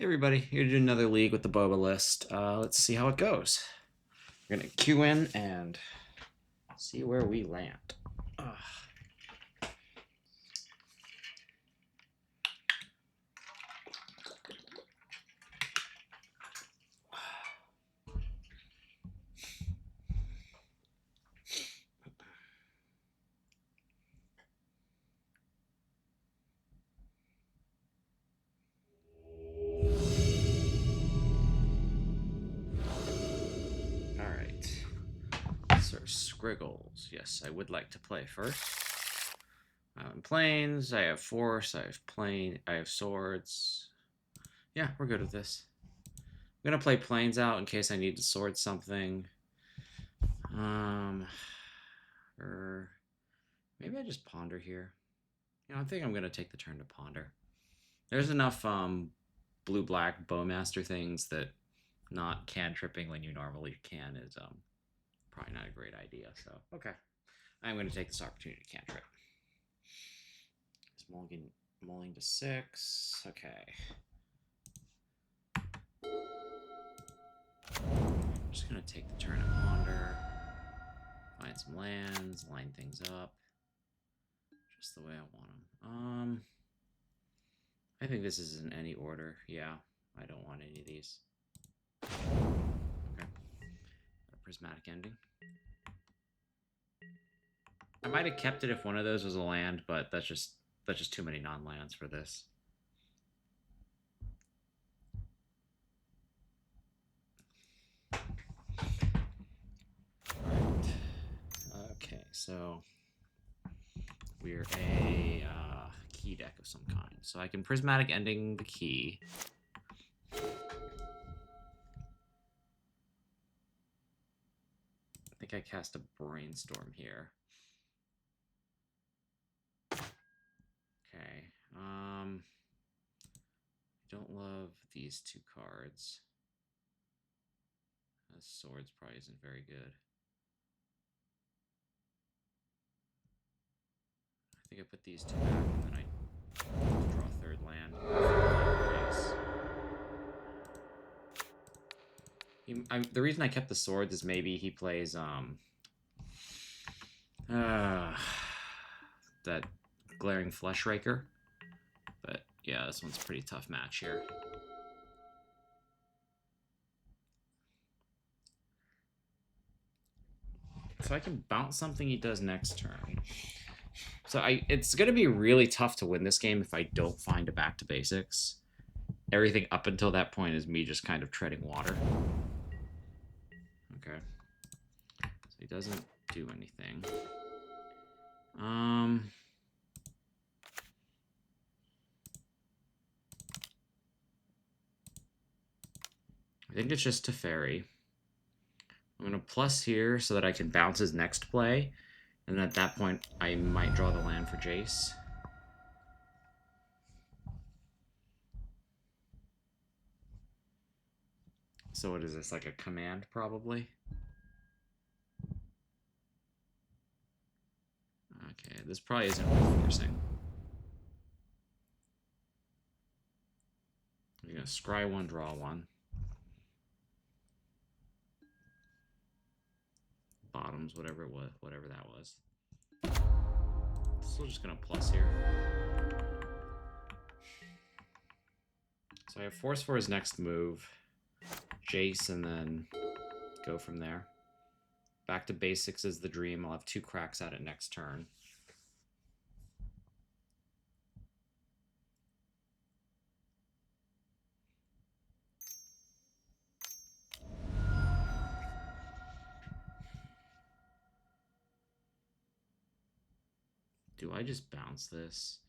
Hey everybody, here to do another league with the boba list. Let's see how it goes. We're gonna queue in and see where we land. Ugh. Alright. Sir Scriggles. Yes, I would like to play first. In planes, I have force, I have plane, I have swords. Yeah, we're good with this. I'm gonna play planes out in case I need to sword something. Or maybe I just ponder here. I think I'm gonna take the turn to ponder. There's enough blue-black bowmaster things that not cantripping when you normally can is probably not a great idea. So okay, I'm going to take this opportunity to cantrip. It's mulling to 6. Okay. I'm just going to take the turn to ponder, find some lands, line things up, just the way I want them. I think this is in any order. Yeah, I don't want any of these. Okay. A prismatic ending. I might have kept it if one of those was a land, but that's just too many non-lands for this. Okay, so we're a key deck of some kind. So I can prismatic ending the key. I think I cast a brainstorm here. Okay. I don't love these two cards. The swords probably isn't very good. I think I put these two back and then I draw a third land. The reason I kept the swords is maybe he plays that glaring flesh raker. But yeah, this one's a pretty tough match here. So I can bounce something he does next turn. So it's going to be really tough to win this game if I don't find a back to basics. Everything up until that point is me just kind of treading water. Okay. So he doesn't do anything. I think it's just Teferi. I'm going to plus here so that I can bounce his next play. And then at that point, I might draw the land for Jace. So what is this, like a command, probably? Okay, this probably isn't worth forcing. You're going to scry 1, draw 1. Bottoms, whatever it was, whatever that was. Still just gonna plus here. So I have force for his next move, Jace, and then go from there. Back to basics is the dream. I'll have 2 cracks at it next turn. Do I just bounce this?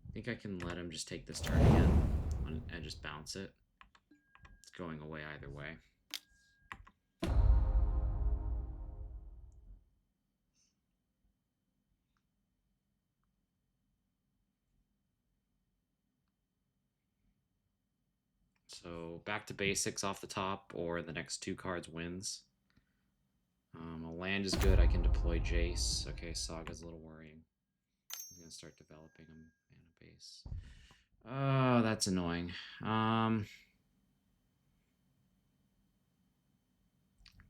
I think I can let him just take this turn again and just bounce it. It's going away either way. So back to basics off the top, or the next 2 cards wins. A land is good. I can deploy Jace. Okay, Saga's a little worrying. I'm going to start developing him mana base. Oh, that's annoying.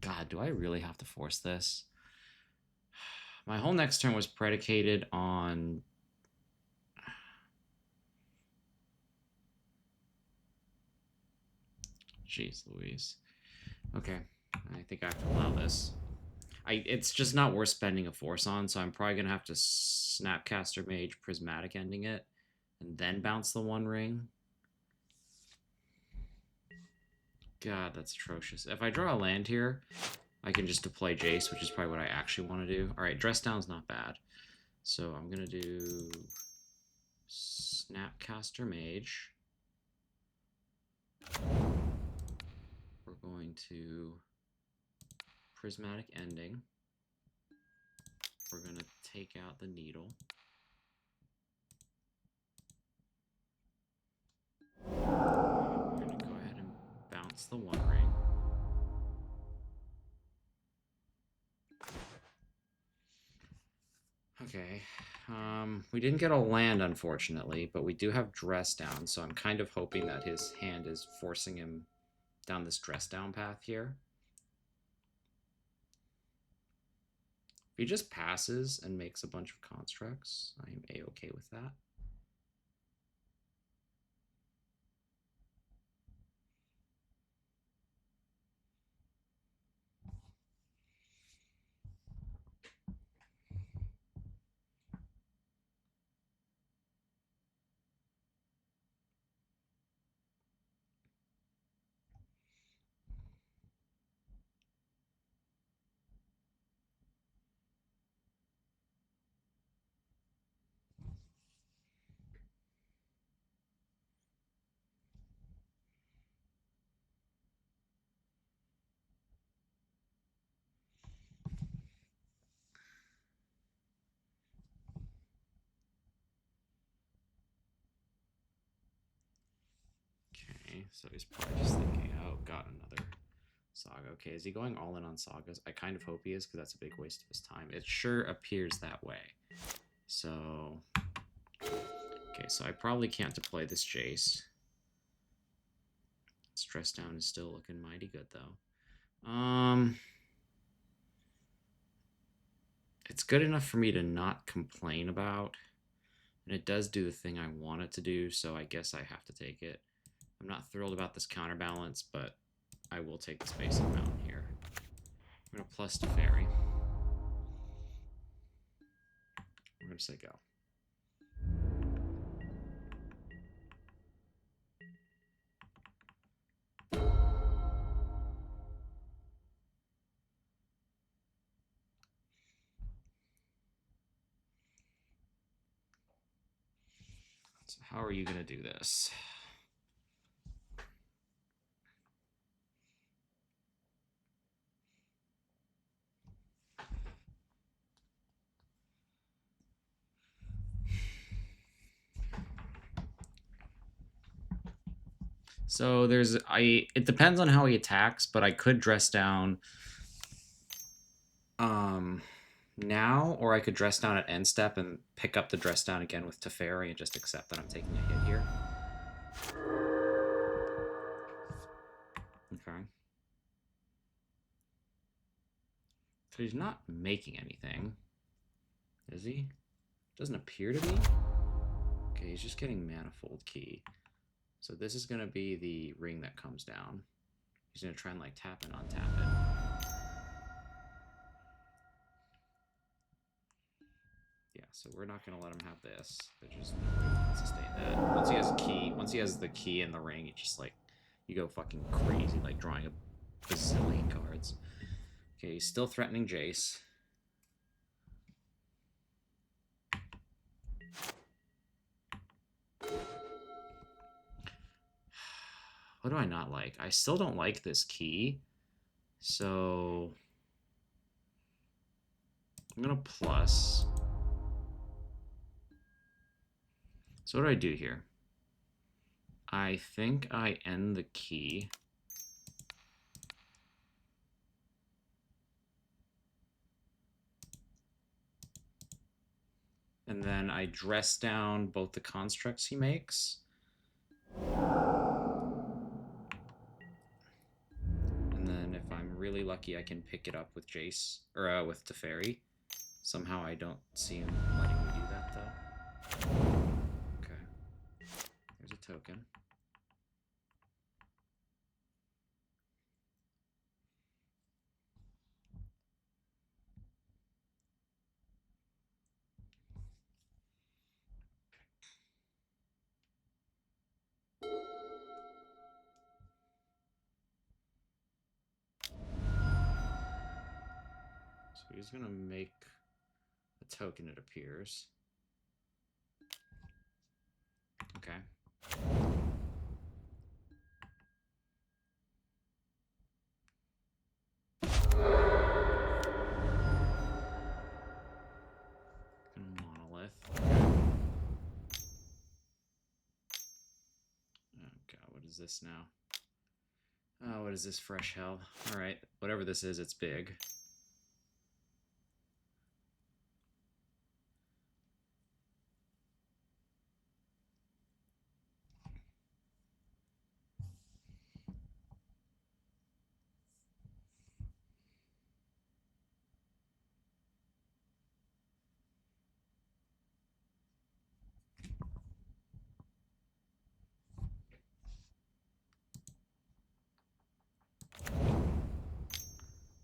God, do I really have to force this? My whole next turn was predicated on... Jeez Louise. Okay, I think I have to allow this. It's just not worth spending a force on, so I'm probably going to have to Snapcaster Mage Prismatic Ending it, and then bounce the One Ring. God, that's atrocious. If I draw a land here, I can just deploy Jace, which is probably what I actually want to do. Alright, Dress Down's not bad. So I'm going to do Snapcaster Mage. We're going to Prismatic Ending. We're going to take out the Needle. We're going to go ahead and bounce the One Ring. Okay, we didn't get a land, unfortunately, but we do have Dress Down, so I'm kind of hoping that his hand is forcing him down this Dress Down path here. If he just passes and makes a bunch of constructs, I'm a-okay with that. Okay, so he's probably just thinking, oh, got another Saga. Okay, is he going all in on Sagas? I kind of hope he is, because that's a big waste of his time. It sure appears that way. So, okay, so I probably can't deploy this Jace. Stress Down is still looking mighty good, though. It's good enough for me to not complain about, and it does do the thing I want it to do, so I guess I have to take it. I'm not thrilled about this counterbalance, but I will take the Space and Mountain here. I'm going to plus to Fairy. I'm going to say go. So how are you going to do this? So it depends on how he attacks, but I could Dress Down now, or I could Dress Down at end step and pick up the Dress Down again with Teferi and just accept that I'm taking a hit here. Okay. So he's not making anything, is he? Doesn't appear to be. Okay, he's just getting Manifold Key. So this is going to be the ring that comes down. He's going to try and like tap and untap it. Yeah, so we're not going to let him have this. There's just no way we can sustain that. Once he has the key in the ring, it's just like, you go fucking crazy, like drawing a bazillion cards. Okay, he's still threatening Jace. What do I not like? I still don't like this key. So I'm going to plus. So what do I do here? I think I end the key. And then I dress down both the constructs he makes. And then if I'm really lucky, I can pick it up with Jace, or with Teferi. Somehow I don't see him letting me do that, though. Okay. There's a token. So he's going to make a token, it appears. Okay. Monolith. Oh god, what is this now? Oh, what is this? Fresh hell. Alright, whatever this is, it's big.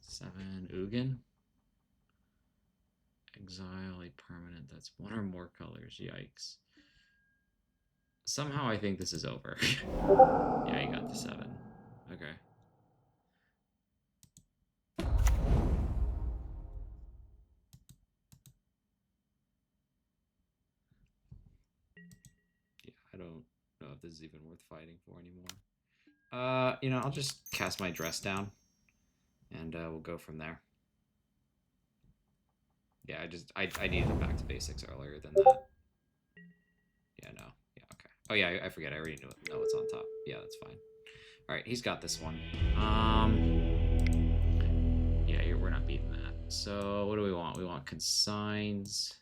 Seven Ugin. Exile a permanent that's one or more colors. Yikes. Somehow I think this is over. Yeah, you got the 7. Okay. Yeah, I don't know if this is even worth fighting for anymore. You know, I'll just cast my dress down, and we'll go from there. Yeah, I needed it back to basics earlier than that. Yeah, no. Yeah, okay. Oh yeah, I forget. I already know what's on top. Yeah, that's fine. All right, he's got this one. Yeah, we're not beating that. So what do we want? We want consigns.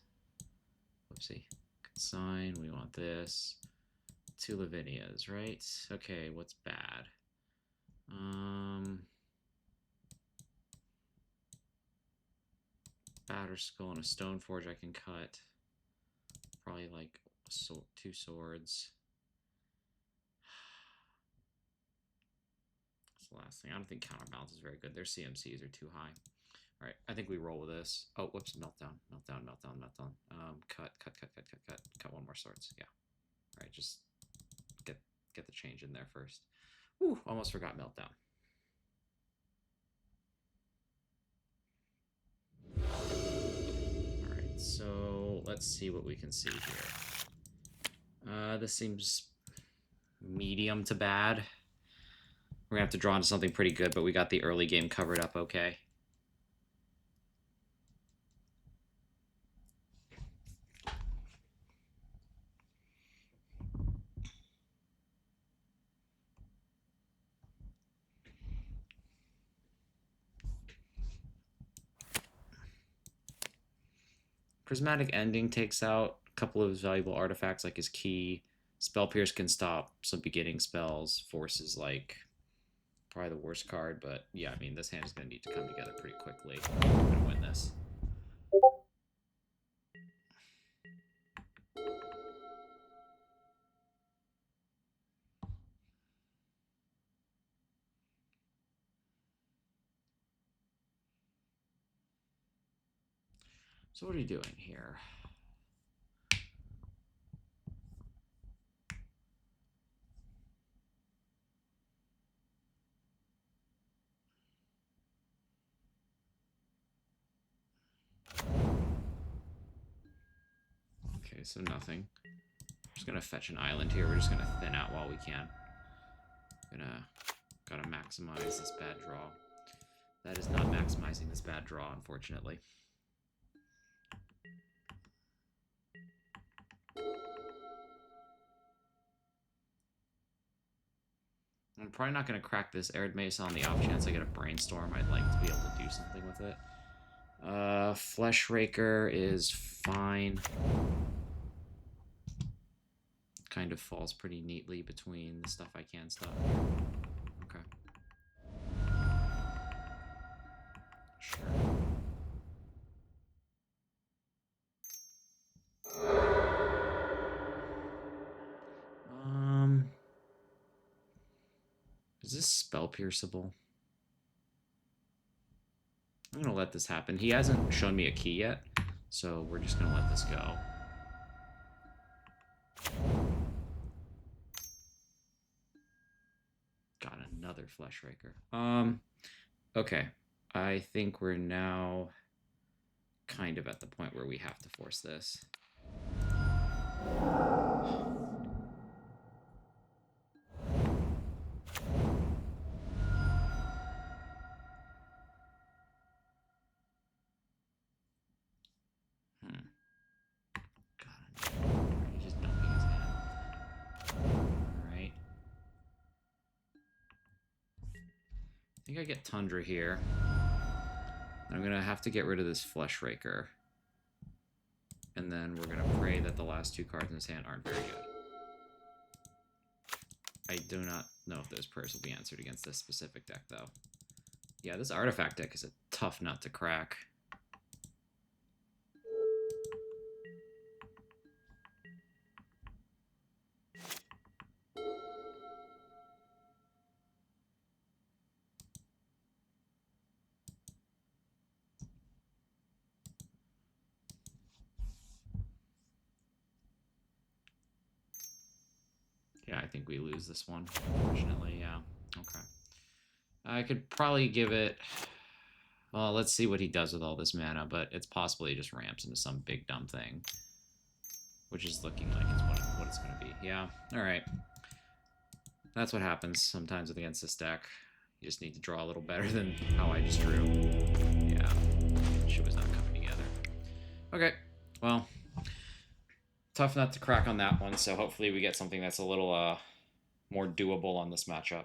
Whoopsie. Consign. We want this. 2 Lavinias, right? Okay, what's bad? Batter Skull and a Stone Forge I can cut. Probably like 2 swords. That's the last thing. I don't think counterbalance is very good. Their CMCs are too high. All right, I think we roll with this. Oh, whoops, meltdown. Cut 1 more swords. Yeah. All right, just get the change in there first. Whew, almost forgot meltdown. All right, so let's see what we can see here. This seems medium to bad. We're gonna have to draw into something pretty good, but we got the early game covered up okay. Prismatic Ending takes out a couple of his valuable artifacts, like his key. Spell Pierce can stop some beginning spells. Force is like probably the worst card, but yeah, I mean, this hand is going to need to come together pretty quickly. We're going to win this. So what are you doing here? Okay, so nothing. I'm just going to fetch an island here. We're just going to thin out while we can. Gotta maximize this bad draw. That is not maximizing this bad draw, unfortunately. I'm probably not going to crack this Arid Mace on the off chance I get a Brainstorm. I'd like to be able to do something with it. Flesh Raker is fine. Kind of falls pretty neatly between the stuff I can stop. Okay. Sure. Is this spell pierceable? I'm gonna let this happen. He hasn't shown me a key yet, so we're just gonna let this go. Got another Flesh Raker. Okay. I think we're now kind of at the point where we have to force this. I think I get Tundra here. I'm going to have to get rid of this Flesh Raker. And then we're going to pray that the last two cards in his hand aren't very good. I do not know if those prayers will be answered against this specific deck, though. Yeah, this artifact deck is a tough nut to crack. Yeah, I think we lose this one, unfortunately, yeah. Okay. I could probably give it... Well, let's see what he does with all this mana, but it's possible he just ramps into some big dumb thing. Which is looking like it's what it's going to be. Yeah, alright. That's what happens sometimes against this deck. You just need to draw a little better than how I just drew. Yeah, shit was not coming together. Okay, well... Tough nut to crack on that one, so hopefully we get something that's a little more doable on this matchup.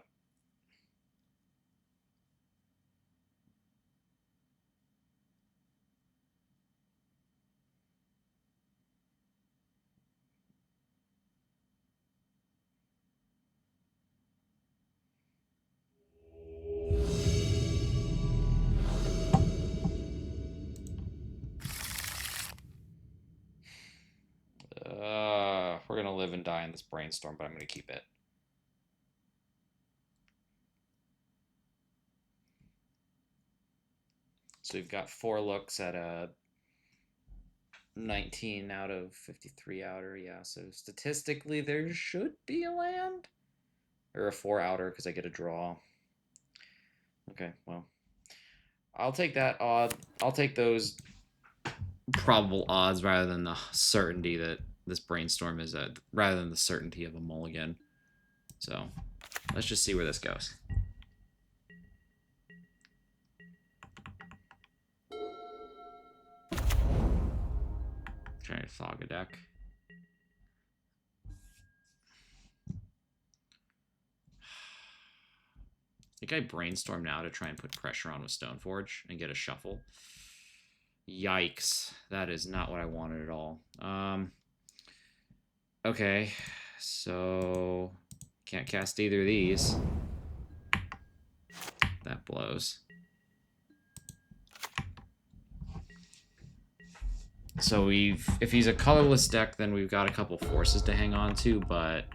We're going to live and die in this brainstorm, but I'm going to keep it. So we've got 4 looks at a 19 out of 53 outer. Yeah, so statistically there should be a land. Or a 4 outer because I get a draw. Okay, well. I'll take that odd. I'll take those probable odds rather than the certainty that this brainstorm is rather than the certainty of a mulligan. So let's just see where this goes. Trying to Saga deck. I think I brainstorm now to try and put pressure on with Stoneforge and get a shuffle. Yikes. That is not what I wanted at all. Okay, so can't cast either of these. That blows. So if he's a colorless deck, then we've got a couple forces to hang on to, but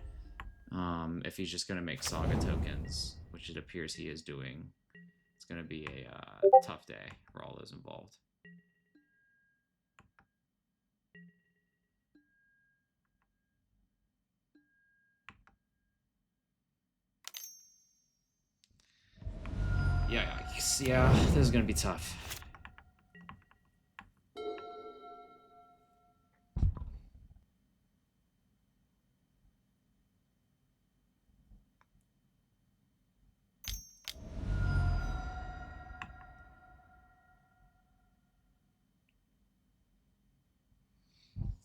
if he's just going to make Saga tokens, which it appears he is doing, it's going to be a tough day for all those involved. Yeah, this is going to be tough.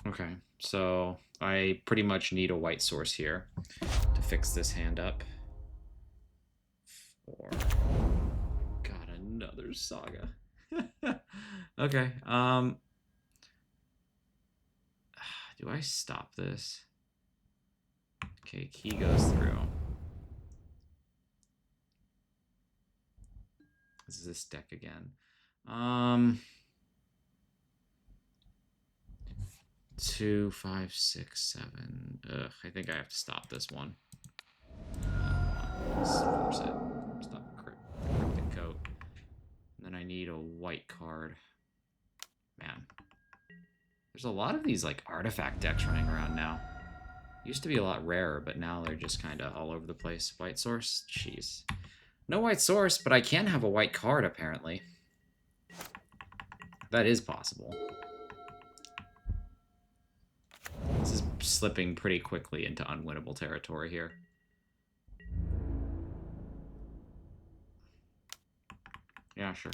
Okay, so I pretty much need a white source here to fix this hand up. Got another Saga. Okay. Do I stop this? Okay, key goes through. This is this deck again. 2, 5, 6, 7. Ugh, I think I have to stop this one. Let's force it. Stop cryptic coat. And then I need a white card. Man. There's a lot of these like artifact decks running around now. Used to be a lot rarer, but now they're just kind of all over the place. White source? Jeez. No white source, but I can have a white card, apparently. That is possible. This is slipping pretty quickly into unwinnable territory here. Yeah, sure.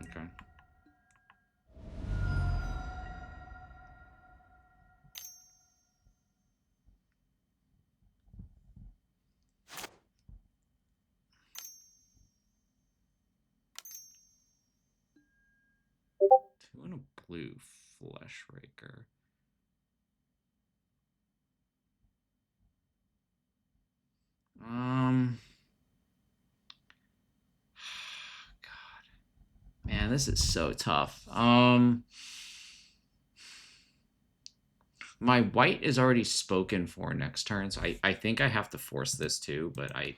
Okay. Two and a blue flesh raker. God. Man, this is so tough. My white is already spoken for next turn, so I think I have to force this too, but I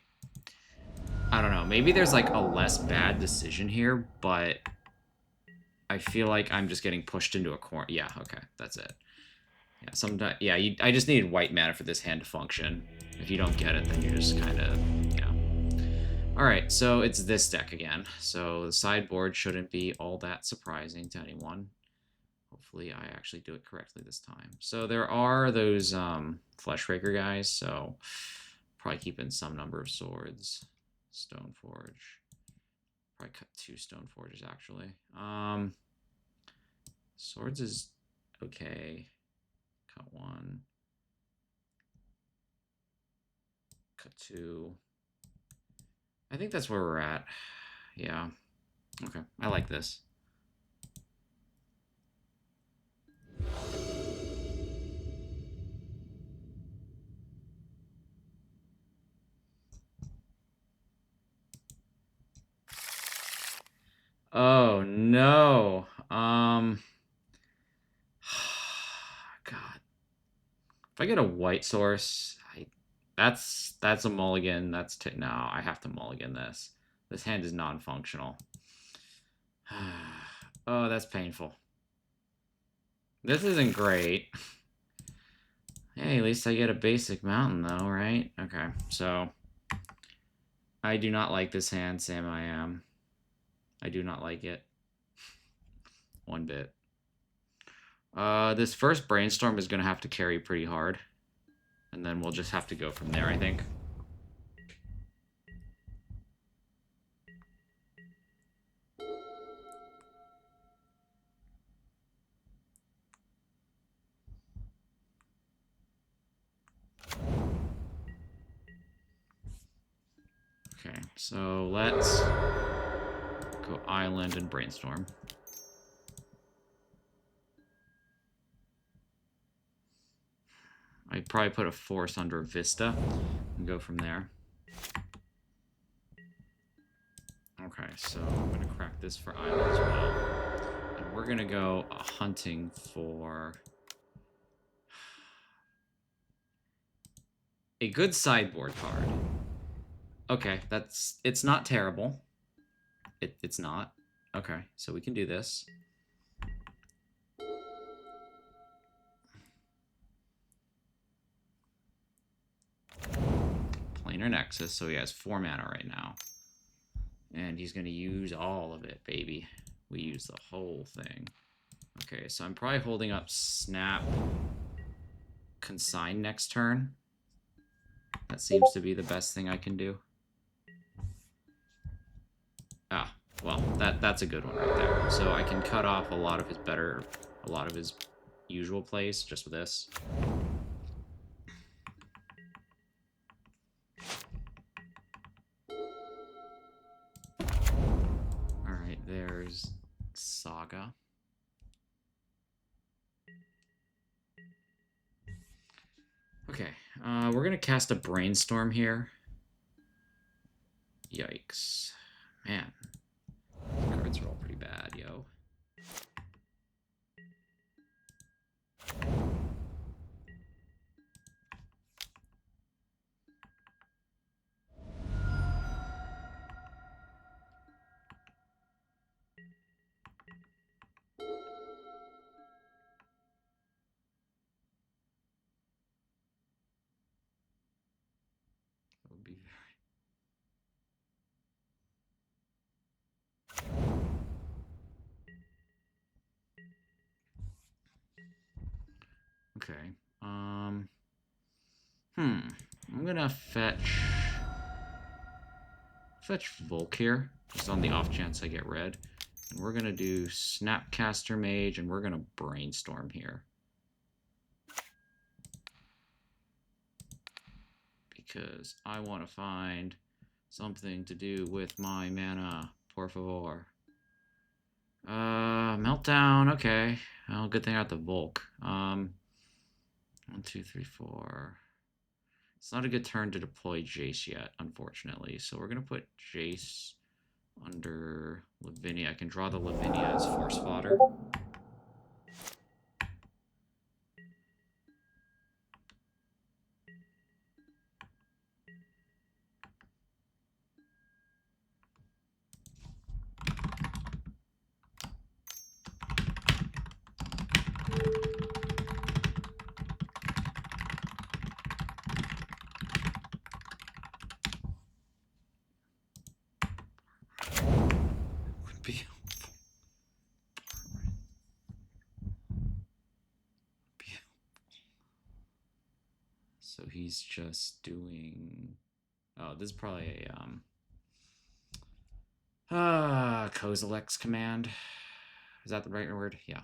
don't know. Maybe there's like a less bad decision here, but I feel like I'm just getting pushed into a corner. Yeah, okay, that's it. Yeah, sometimes, yeah, I just needed white mana for this hand to function. If you don't get it, then you're just kind of, yeah. Alright, so it's this deck again. So the sideboard shouldn't be all that surprising to anyone. Hopefully I actually do it correctly this time. So there are those Fleshraker guys, so probably keeping some number of swords. Stoneforge. Probably cut 2 Stoneforges, actually. Swords is okay. Cut 1. Cut 2. I think that's where we're at. Yeah. Okay. I like this. Oh no. God. If I get a white source, that's a mulligan. No, I have to mulligan this. This hand is non-functional. Oh, that's painful. This isn't great. Hey, at least I get a basic mountain though, right? Okay, so I do not like this hand, Sam. I am. I do not like it. One bit. This first brainstorm is going to have to carry pretty hard. And then we'll just have to go from there, I think. Okay, so let's go island and brainstorm. I'd probably put a force under Vista and go from there. Okay, so I'm going to crack this for island as well. And we're going to go hunting for a good sideboard card. Okay, it's not terrible. It's not. Okay, so we can do this. Planar Nexus, so he has 4 mana right now. And he's going to use all of it, baby. We use the whole thing. Okay, so I'm probably holding up Snap, Consign next turn. That seems to be the best thing I can do. Ah, well, that's a good one right there. So I can cut off a lot of his usual plays just with this. There's Saga. Okay, we're gonna cast a Brainstorm here. Yikes. Man, the cards are all pretty bad, yo. That would be very... Okay. I'm gonna fetch Volk here, just on the off chance I get red. And we're gonna do Snapcaster Mage, and we're gonna Brainstorm here. Because I want to find something to do with my mana, por favor. Meltdown, okay. Well, good thing I got the Volk. 1, 2, 3, 4. It's not a good turn to deploy Jace yet, unfortunately. So we're going to put Jace under Lavinia. I can draw the Lavinia as force fodder. So he's just doing... Oh, this is probably a Kozilek's command. Is that the right word? Yeah.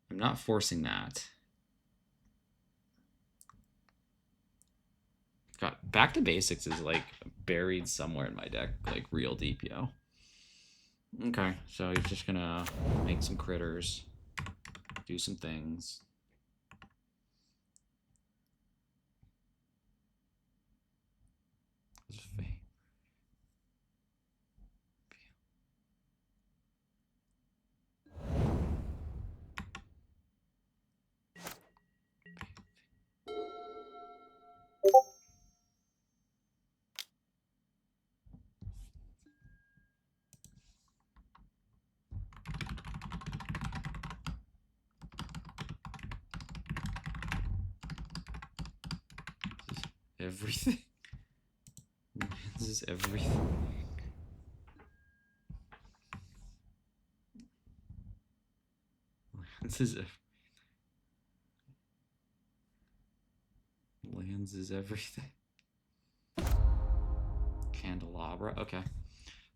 I'm not forcing that. God, Back to Basics is like buried somewhere in my deck, like real deep, yo. Okay, so he's just gonna make some critters, do some things. Everything. This is everything. This is lands is everything. Candelabra. Okay,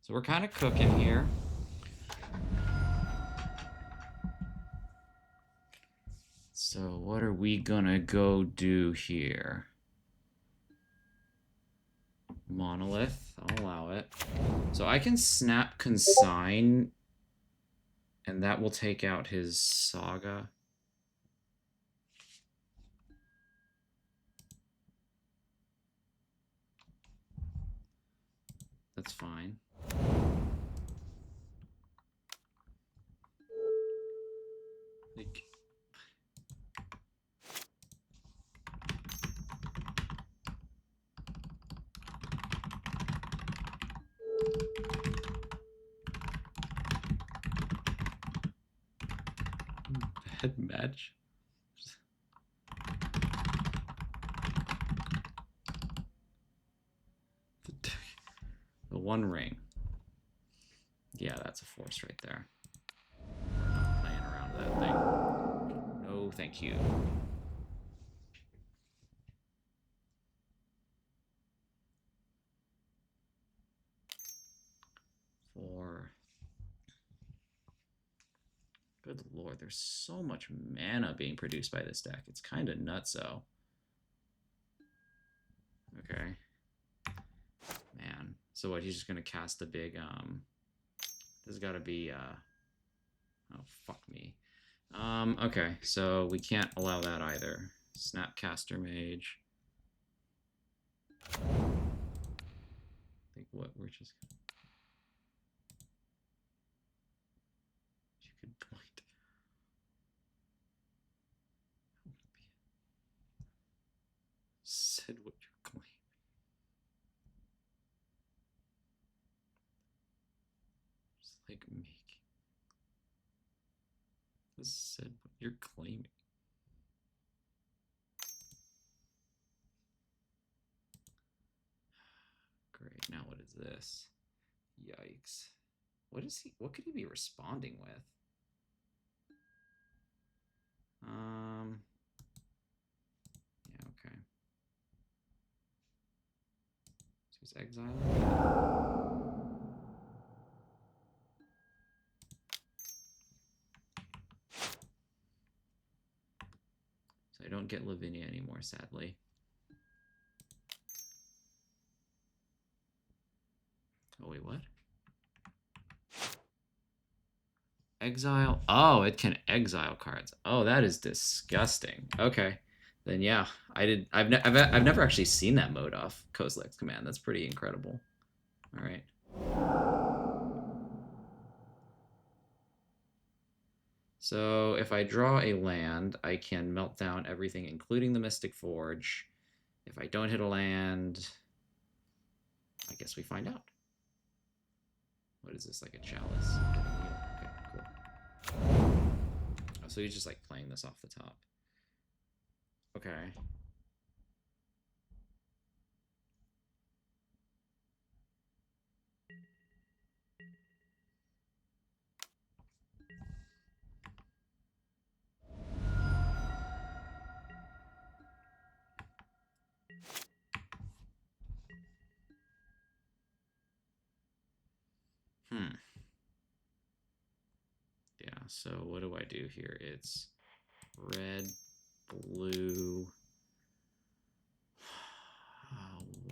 so we're kind of cooking here. So what are we gonna go do here? Monolith, I'll allow it. So I can snap Consign, and that will take out his Saga. That's fine. Like... Bad match. The One Ring. Yeah, that's a force right there. We're not playing around with that thing. No, thank you. For... Good lord, there's so much mana being produced by this deck. It's kind of nutso. Okay. So what, he's just gonna cast a big there's gotta be oh fuck me. Okay, so we can't allow that either. Snapcaster Mage. I think what we're just you could point. Said what you're claiming. Just like making. This said what you're claiming. Great. Now what is this? Yikes. What is he? What could he be responding with? Yeah. Okay. So he's exiling. So I don't get Lavinia anymore, sadly. Oh wait, what? Exile. Oh, it can exile cards. Oh, that is disgusting. Okay, then yeah, I've never actually seen that mode off Kozilek's command. That's pretty incredible. All right. So if I draw a land, I can melt down everything, including the Mystic Forge. If I don't hit a land, I guess we find out. What is this, like a chalice? Okay, cool. Oh, so he's just like playing this off the top. Okay. Yeah, so what do I do here? It's red, blue,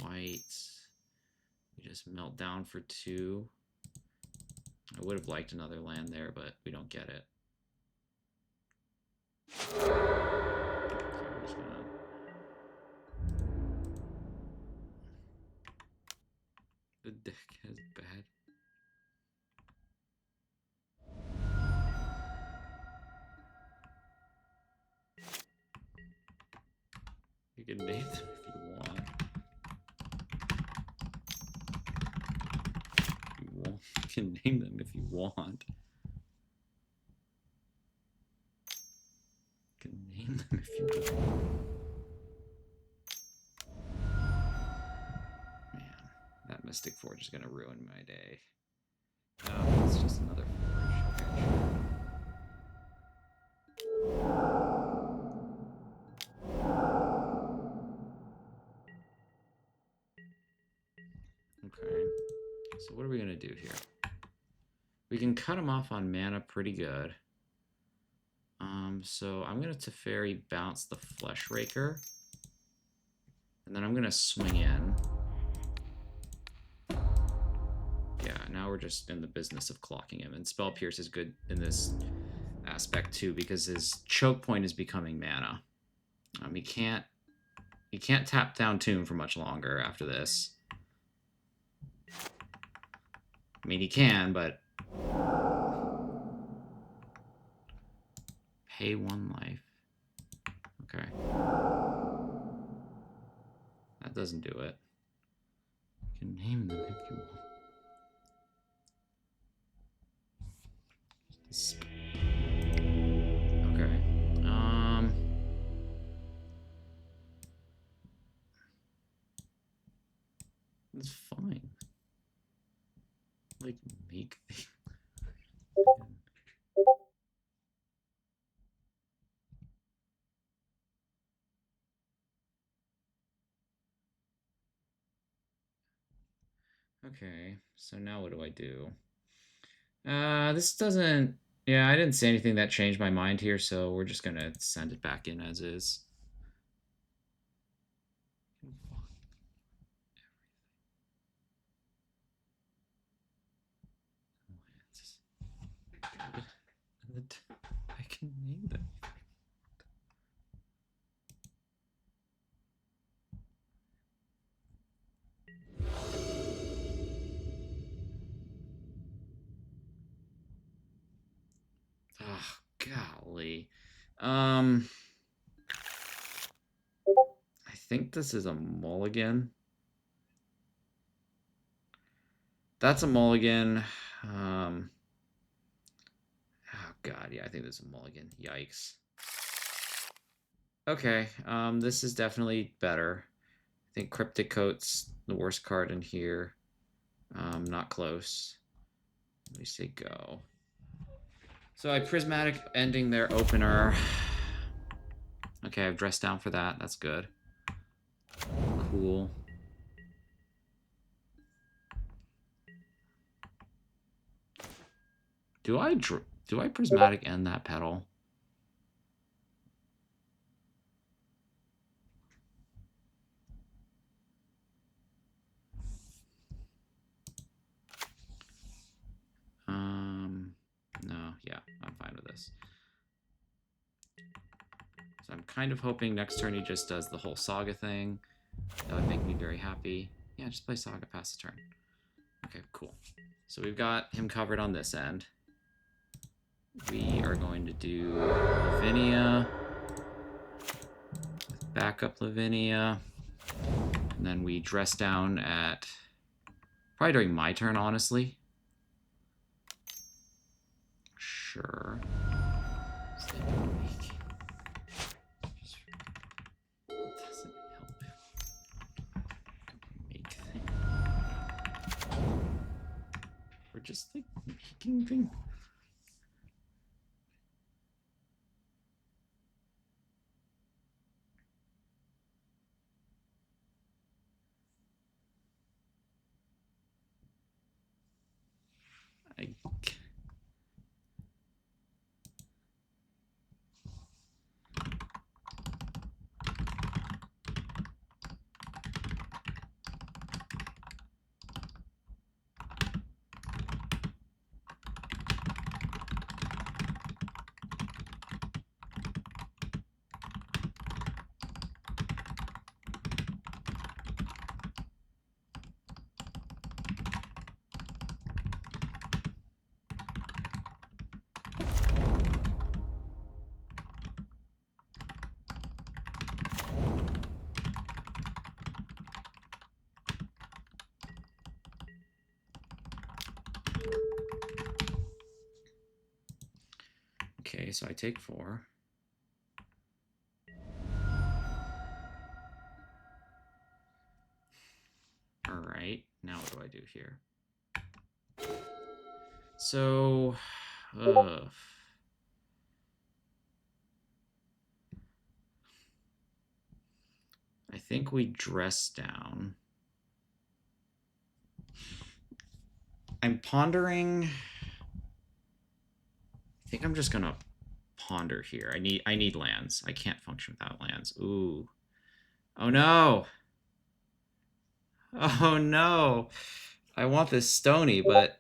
white. We just melt down for 2. I would have liked another land there, but we don't get it. So we're just gonna... The deck has bad... You can name them if you want. You can name them if you want. You can name them if you want. Man, that Mystic Forge is gonna ruin my day. Oh, it's just another forge. Okay, sure. Okay, so what are we gonna do here? We can cut him off on mana pretty good. So I'm gonna Teferi bounce the Flesh Raker, and then I'm gonna swing in. Yeah, now we're just in the business of clocking him, and Spell Pierce is good in this aspect too because his choke point is becoming mana. He can't tap down Tomb for much longer after this. I mean, he can, but pay 1 life. Okay. That doesn't do it. You can name them if you want. Okay. It's fine. Like, make the... Okay, so now what do I do? This doesn't... Yeah, I didn't say anything that changed my mind here, so we're just gonna send it back in as is. Golly. I think this is a mulligan. That's a mulligan. Oh god, yeah, I think this is a mulligan. Yikes. Okay, this is definitely better. I think Cryptic Coat's the worst card in here. Not close. Let me say go. So I Prismatic ending their opener. Okay, I've dressed down for that. That's good. Cool. Do I Prismatic end that pedal? No, yeah, I'm fine with this. So I'm kind of hoping next turn he just does the whole Saga thing. That would make me very happy. Yeah, just play Saga, pass the turn. Okay, cool. So we've got him covered on this end. We are going to do Lavinia, backup Lavinia, and then we dress down at probably during my turn, honestly. Sure. Doesn't help. Make thing. We're just like making things. Okay, so I take 4. All right, now what do I do here? So, I think we dress down. I'm pondering. I think I'm just gonna ponder here. I need lands. I can't function without lands. Ooh. Oh no. Oh no. I want this Stony, but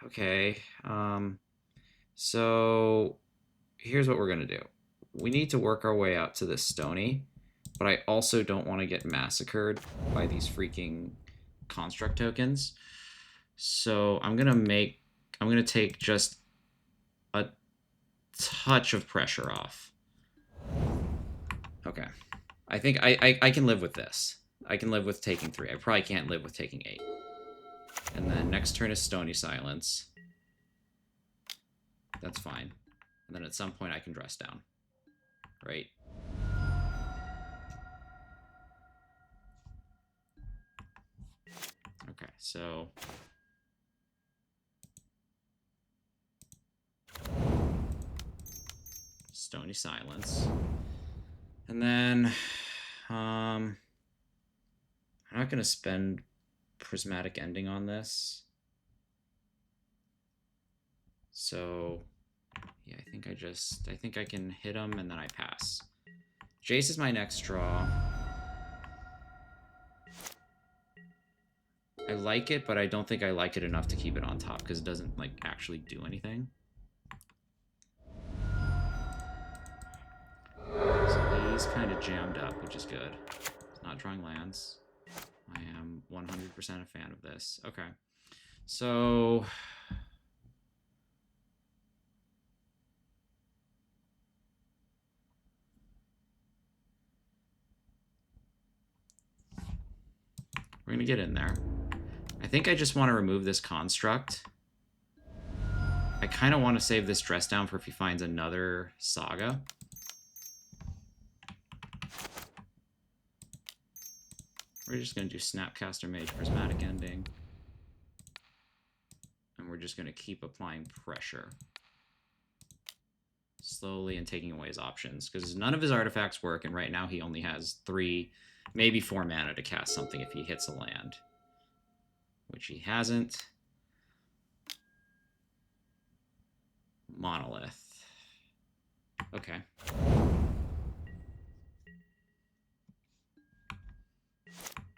okay. So here's what we're gonna do. We need to work our way out to this Stony, but I also don't want to get massacred by these freaking construct tokens. So I'm gonna take just a touch of pressure off. Okay. I think I can live with this. I can live with taking 3. I probably can't live with taking 8. And then next turn is Stony Silence. That's fine. And then at some point I can dress down. Right? Okay, so Stony Silence. And then I'm not going to spend Prismatic Ending on this. So yeah, I think I can hit him and then I pass. Jace is my next draw. I like it, but I don't think I like it enough to keep it on top because it doesn't like actually do anything. So he's kind of jammed up, which is good. He's not drawing lands. I am 100% a fan of this. Okay. So going to get in there. I think I just want to remove this construct. I kind of want to save this dress down for if he finds another saga. We're just going to do Snapcaster Mage Prismatic Ending. And we're just going to keep applying pressure. Slowly and taking away his options. Because none of his artifacts work, and right now he only has 3, maybe 4 mana to cast something if he hits a land. Which he hasn't. Monolith. Okay.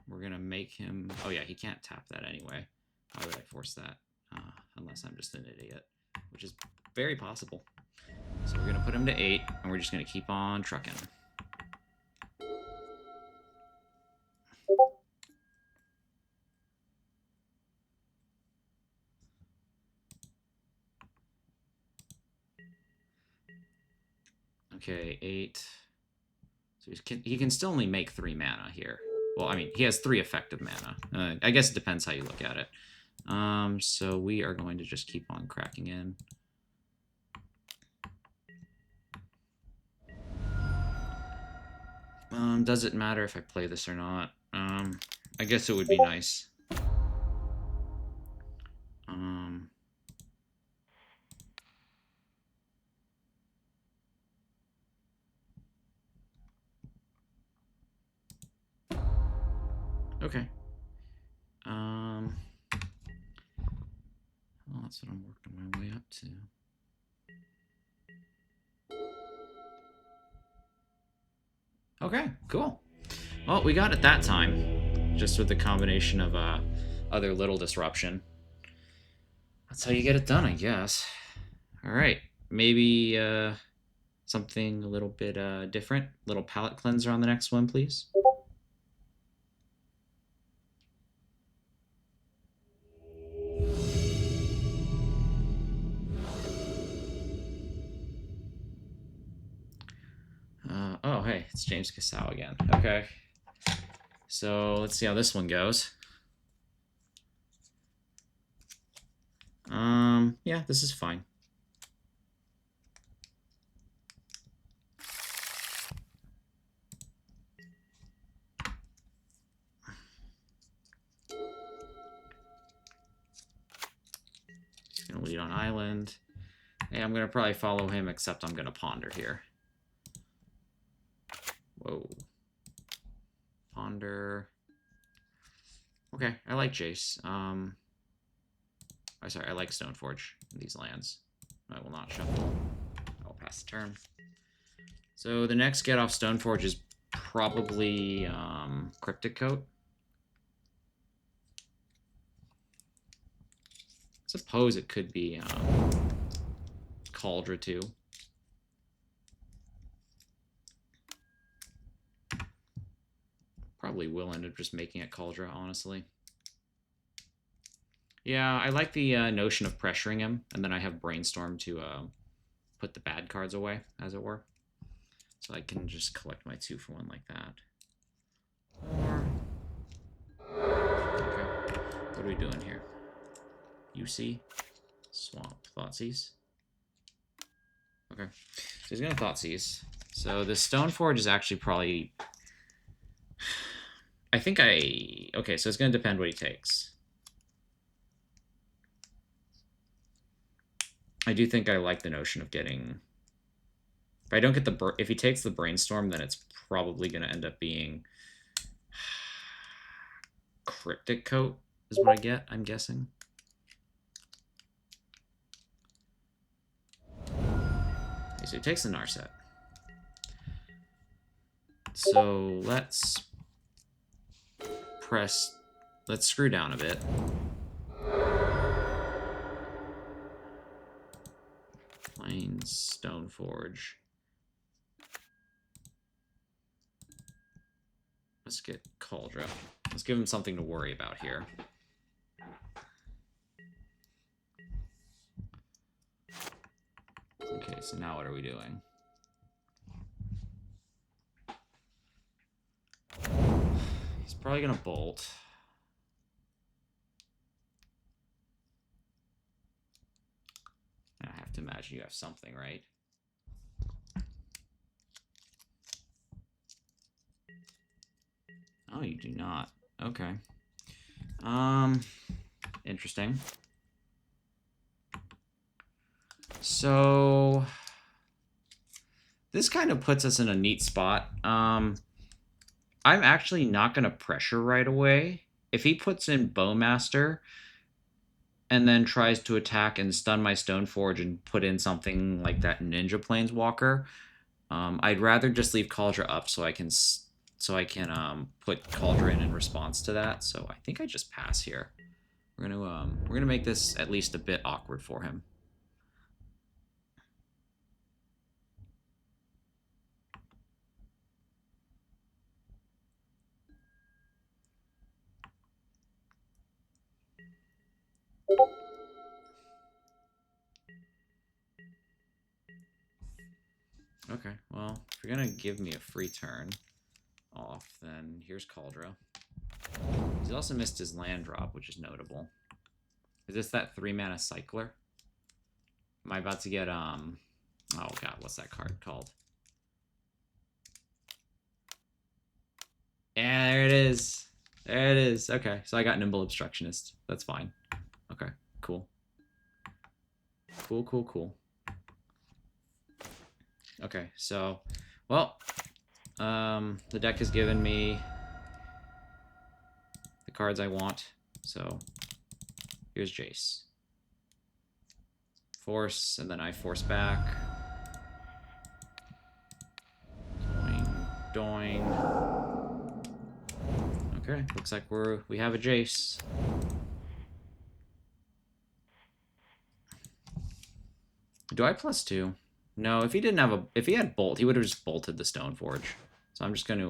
We're going to make him... Oh yeah, he can't tap that anyway. Why would I force that? Unless I'm just an idiot. Which is very possible. So we're going to put him to 8, and we're just going to keep on trucking. Okay, 8. So he can still only make 3 mana here. Well, I mean, he has 3 effective mana. I guess it depends how you look at it. So we are going to just keep on cracking in. Does it matter if I play this or not? I guess it would be nice. Okay. Well, that's what I'm working my way up to. Okay, cool. Well, we got it that time. Just with the combination of other little disruption. That's how you get it done, I guess. Alright, maybe something a little bit different. Little palette cleanser on the next one, please. Oh, hey, it's James Casal again. Okay. So let's see how this one goes. Yeah, this is fine. He's gonna lead on island. Hey, I'm gonna probably follow him, except I'm gonna ponder here. Whoa. Ponder. Okay, I like Jace. Sorry, I like Stoneforge in these lands. I will not shuffle. I'll pass the turn. So the next get off Stoneforge is probably Cryptic Coat. Suppose it could be Cauldron too. Probably will end up just making it Cauldron, honestly. Yeah, I like the notion of pressuring him, and then I have Brainstorm to put the bad cards away, as it were. So I can just collect my 2 for 1 like that. Okay, what are we doing here? UC, Swamp, Thoughtseize. Okay, so he's gonna Thoughtseize. So the Stoneforge is actually probably... Okay, so it's gonna depend what he takes. I do think I like the notion of getting... If I don't get the... If he takes the Brainstorm, then it's probably going to end up being... Cryptic Coat is what I get, I'm guessing. Okay, so he takes the Narset. So let's press... Let's screw down a bit. Stoneforge. Let's get Cauldron. Let's give him something to worry about here. Okay, so now what are we doing? He's probably gonna bolt. to imagine you have something, right? Oh, you do not. Okay. Interesting. So this kind of puts us in a neat spot. I'm actually not going to pressure right away. If he puts in Bowmaster and then tries to attack and stun my Stoneforge and put in something like that Ninja Planeswalker, I'd rather just leave Cauldron up so I can put Cauldron in response to that. So I think I just pass here. We're gonna make this at least a bit awkward for him. Okay, well, if you're gonna give me a free turn off, then here's Cauldron. He's also missed his land drop, which is notable. Is this that 3-mana cycler? Am I about to get, oh god, what's that card called? Yeah, there it is. There it is. Okay, so I got Nimble Obstructionist. That's fine. Okay, cool. Cool. Okay, so, well, the deck has given me the cards I want, so here's Jace. Force, and then I force back. Doing. Okay, looks like we have a Jace. Do I +2? No, if he didn't have if he had bolt, he would have just bolted the Stoneforge. So I'm just going to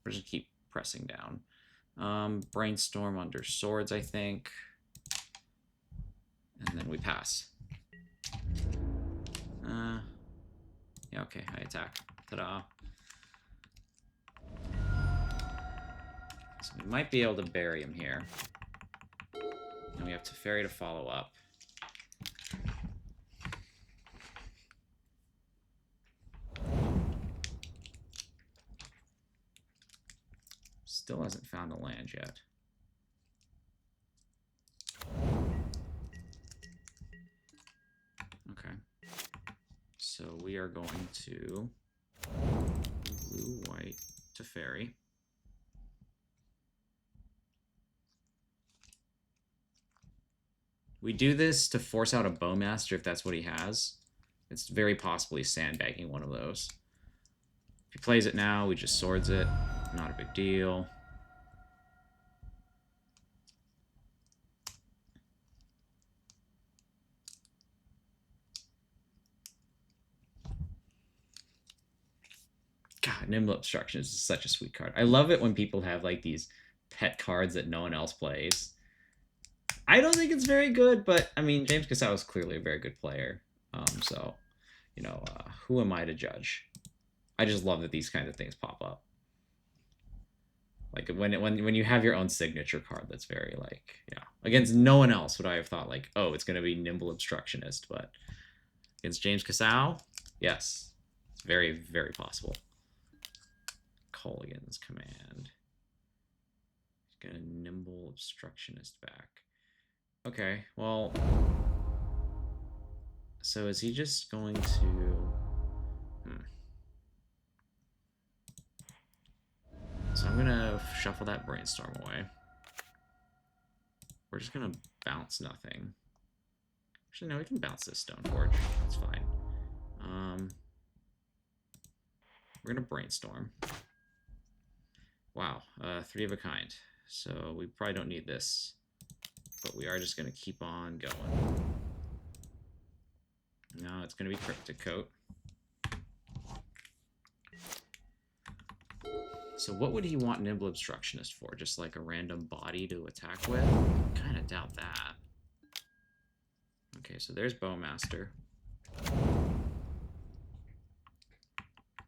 we're just keep pressing down. Brainstorm under swords, I think. And then we pass. Yeah, okay, I attack. Ta-da. So we might be able to bury him here. And we have Teferi to follow up. Still hasn't found a land yet. Okay. So we are going to blue, white, Teferi. We do this to force out a Bowmaster if that's what he has. It's very possible he's sandbagging one of those. If he plays it now, we just swords it. Not a big deal. God, Nimble Obstruction is such a sweet card. I love it when people have like these pet cards that no one else plays. I don't think it's very good, but I mean, James Casal is clearly a very good player. So, you know, who am I to judge? I just love that these kinds of things pop up. Like when you have your own signature card, that's very like, yeah. Against no one else would I have thought like, oh, it's gonna be Nimble Obstructionist, but against James Casal, yes, it's very, very possible. Colligan's command. He's gonna Nimble Obstructionist back. Okay, well, so is he just going to... So I'm gonna shuffle that Brainstorm away. We're just gonna bounce nothing. Actually, no, we can bounce this Stoneforge. That's fine. We're gonna Brainstorm. Wow, 3 of a kind. So we probably don't need this. But we are just going to keep on going. Now it's going to be Cryptic Coat. So what would he want Nimble Obstructionist for? Just like a random body to attack with? Kind of doubt that. Okay, so there's Bowmaster.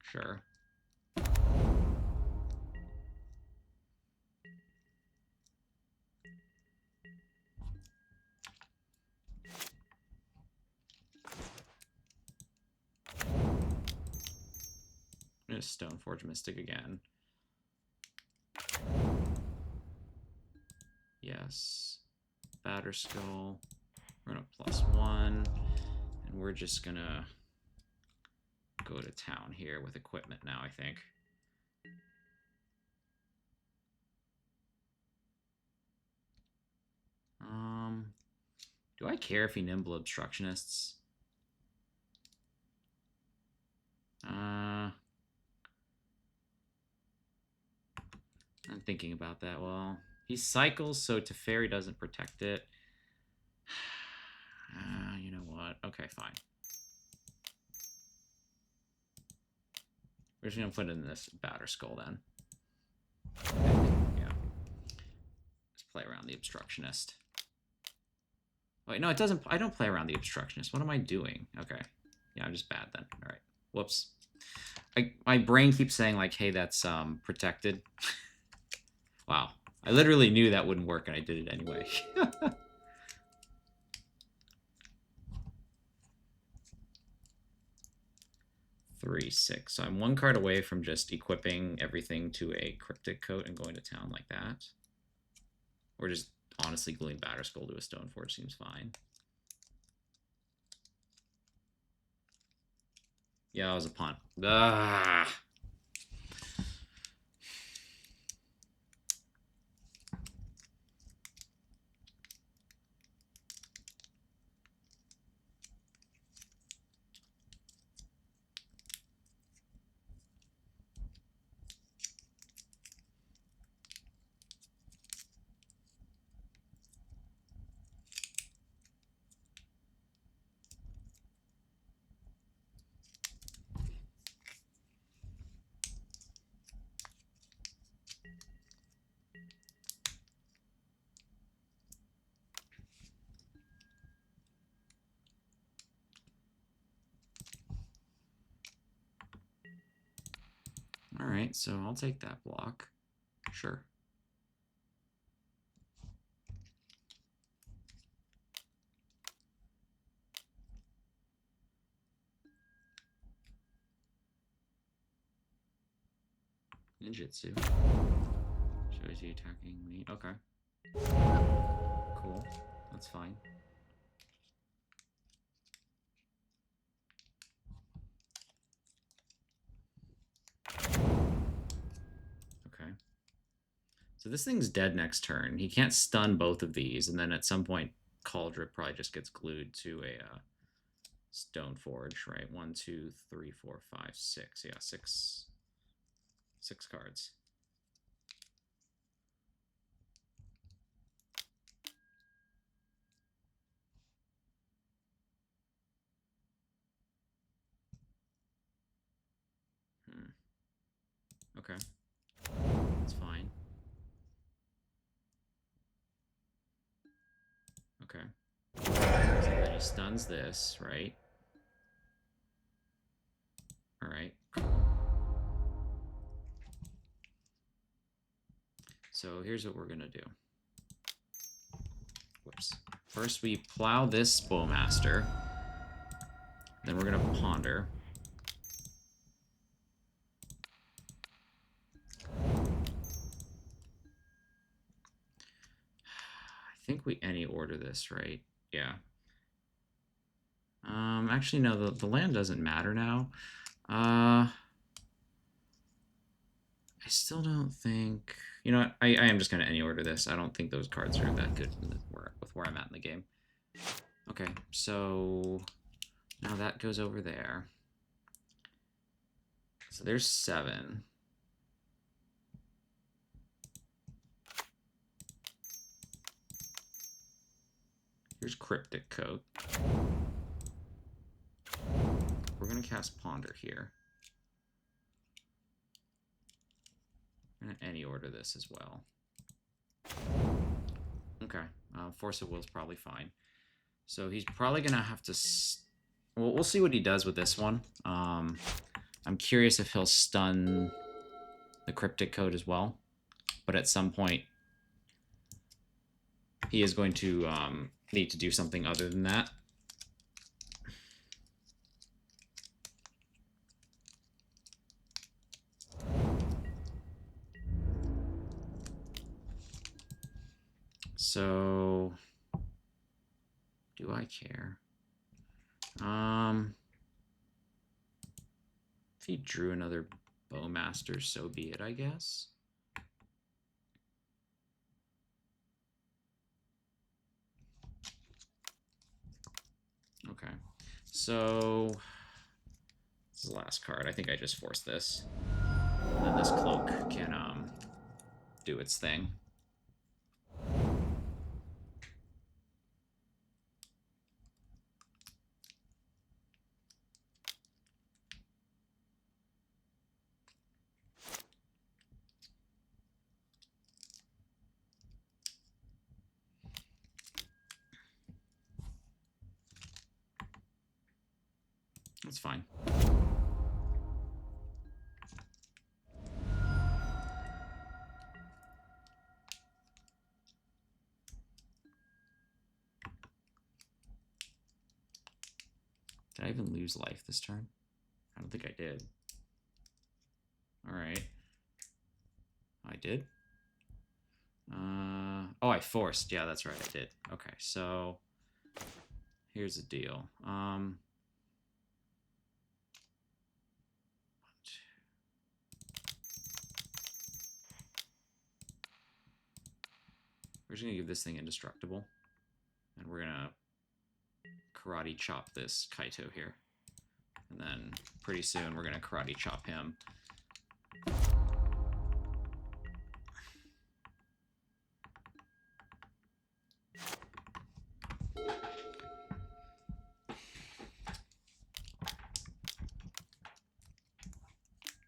Sure. just Stoneforge Mystic again. Yes. Batterskull. We're gonna +1. And we're just gonna go to town here with equipment now, I think. Do I care if he Nimble Obstructionists? I'm thinking about that. Well, he cycles, so Teferi doesn't protect it. You know what? Okay, fine. We're just gonna put in this Batterskull then. Yeah. Let's play around the Obstructionist. Wait, no, it doesn't. I don't play around the Obstructionist. What am I doing? Okay. Yeah, I'm just bad then. All right. Whoops. My brain keeps saying, like, hey, that's protected. Wow. I literally knew that wouldn't work, and I did it anyway. 3/6. So I'm 1 card away from just equipping everything to a Cryptic Coat and going to town like that. Or just honestly gluing Batterskull to a Stoneforge seems fine. Yeah, that was a punt. Ah! All right, so I'll take that block. Sure. Ninjutsu. Shows you attacking me. Okay. Cool. That's fine. Okay. So this thing's dead next turn. He can't stun both of these, and then at some point, Cauldron probably just gets glued to a Stoneforge, right? 1, 2, 3, 4, 5, 6. Yeah, six cards. Okay. That's fine. Okay. So then he stuns this, right? Alright. So here's what we're gonna do. Whoops. First we plow this Bowmaster. Then we're gonna ponder. I think we any order this, right? Yeah. Actually, no, the land doesn't matter now. I still don't think... You know what? I am just going to any order this. I don't think those cards are that good with where I'm at in the game. Okay, so now that goes over there. So there's 7. Here's Cryptic Coat. We're going to cast Ponder here. I'm going to any order this as well. Okay, Force of Will is probably fine. So he's probably going to have to... Well, we'll see what he does with this one. I'm curious if he'll stun the Cryptic Coat as well. But at some point, he is going to need to do something other than that. so do I care? If he drew another Bowmaster, so be it, I guess. Okay, so this is the last card. I think I just forced this. And then this cloak can do its thing. That's fine. Did I even lose life this turn? I don't think I did. All right. I did. Oh, I forced. Yeah, that's right. I did. Okay, so here's the deal. We're just gonna give this thing indestructible, and we're gonna karate chop this Kaito here, and then pretty soon we're gonna karate chop him.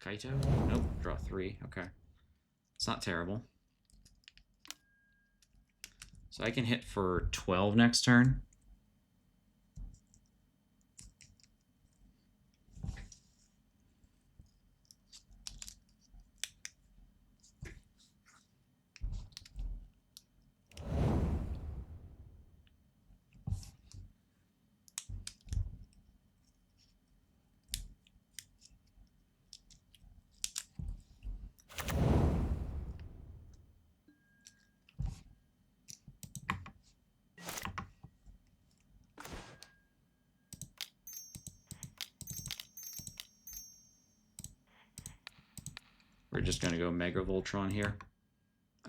Kaito? Nope, draw 3. Okay. It's not terrible. So I can hit for 12 next turn. We're just going to go Mega Voltron here.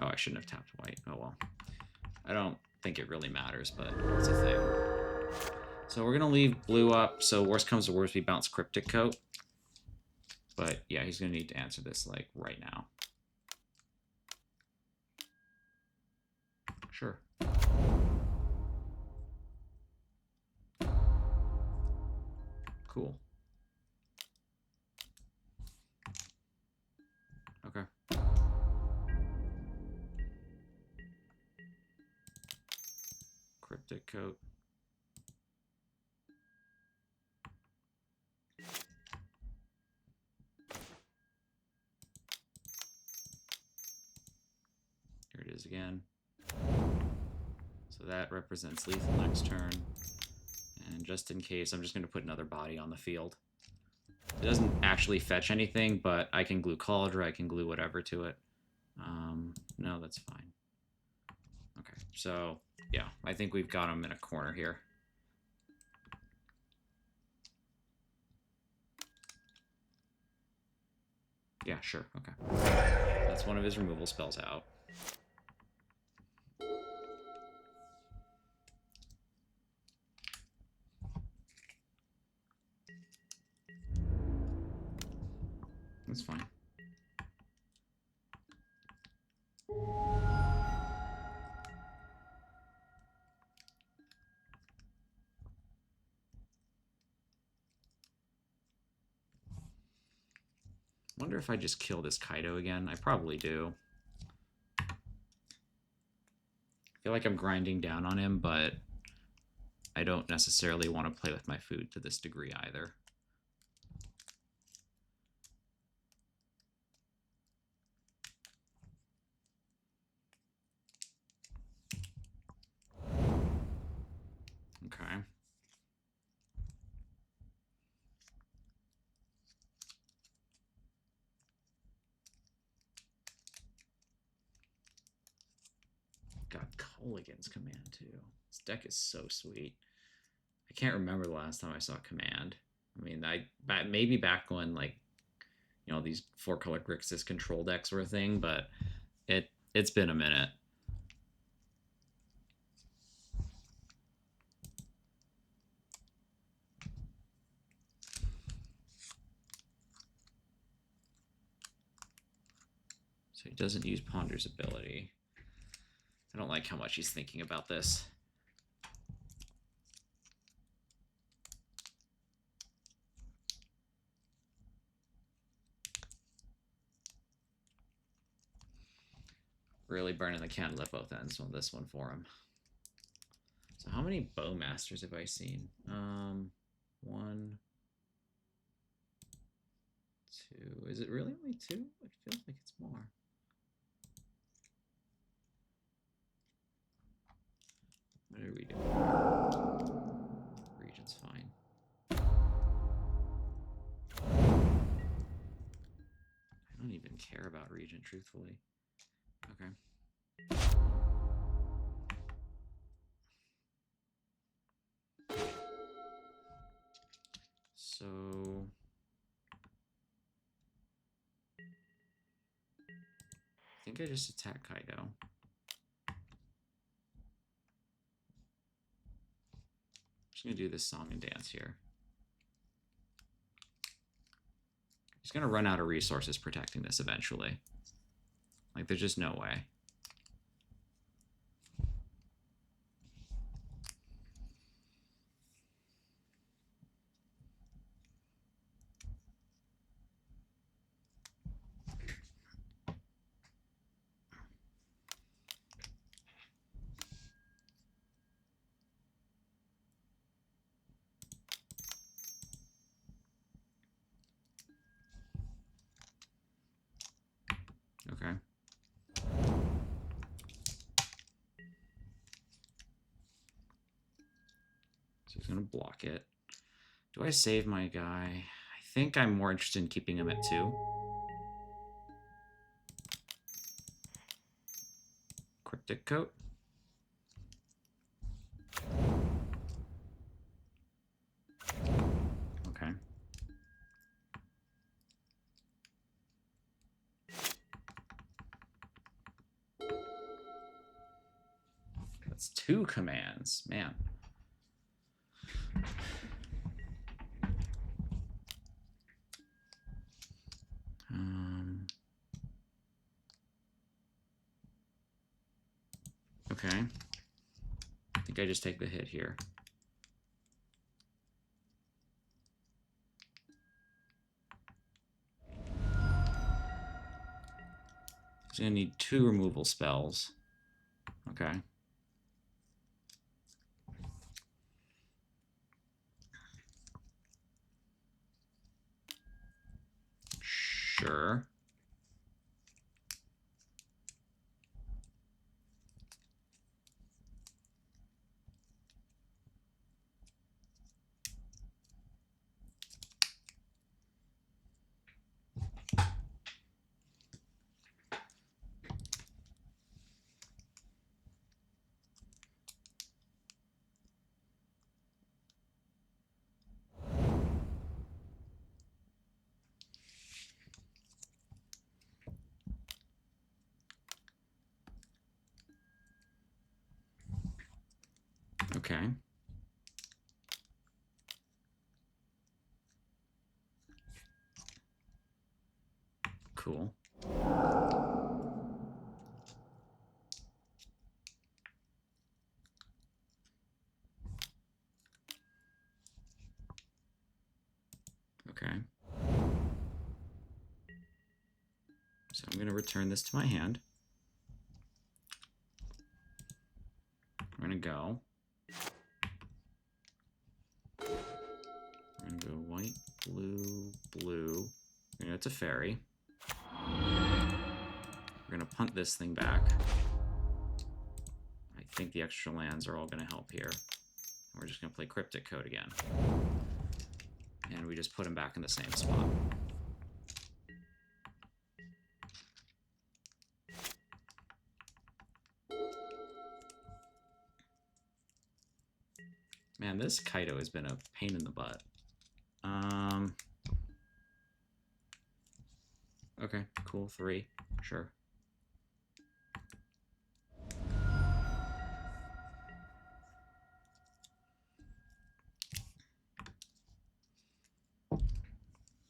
Oh, I shouldn't have tapped white. Oh, well. I don't think it really matters, but it's a thing. So we're going to leave blue up, so worst comes to worst, we bounce Cryptic Coat. But yeah, he's going to need to answer this, like, right now. Sure. Cool. Okay. Cryptic Coat. Here it is again. So that represents lethal next turn. And just in case, I'm just going to put another body on the field. It doesn't actually fetch anything, but I can glue Cauldron, I can glue whatever to it. No, that's fine. Okay, so yeah, I think we've got him in a corner here. Yeah, sure, okay. That's one of his removal spells out. That's fine. Wonder if I just kill this Kaito again. I probably do. I feel like I'm grinding down on him, but I don't necessarily want to play with my food to this degree either. Okay. Got Mulligan's command too. This deck is so sweet. I can't remember the last time I saw command. I mean, maybe back when, like, you know, these 4-color Grixis control decks were a thing, but it's been a minute. So he doesn't use Ponder's ability. I don't like how much he's thinking about this. Really burning the candle at both ends on this one for him. So how many Bowmasters have I seen? 1, 2. Is it really only 2? It feels like it's more. What are we doing? Region's fine. I don't even care about region, truthfully. Okay. So I think I just attack Kaido. Just gonna do this song and dance here. He's gonna run out of resources protecting this eventually. Like, there's just no way. Okay. So he's going to block it. Do I save my guy? I think I'm more interested in keeping him at 2. Cryptic Coat. Okay. That's 2 commands, man. Okay. I think I just take the hit here. He's gonna need 2 removal spells. Okay. Sure. Okay. Cool. Okay. So I'm going to return this to my hand. We're going to go. We're going to go white, blue, blue. You know, it's a fairy. We're going to punt this thing back. I think the extra lands are all going to help here. We're just going to play Cryptic Code again. And we just put him back in the same spot. Man, this Kaito has been a pain in the butt. Okay, cool. 3. Sure.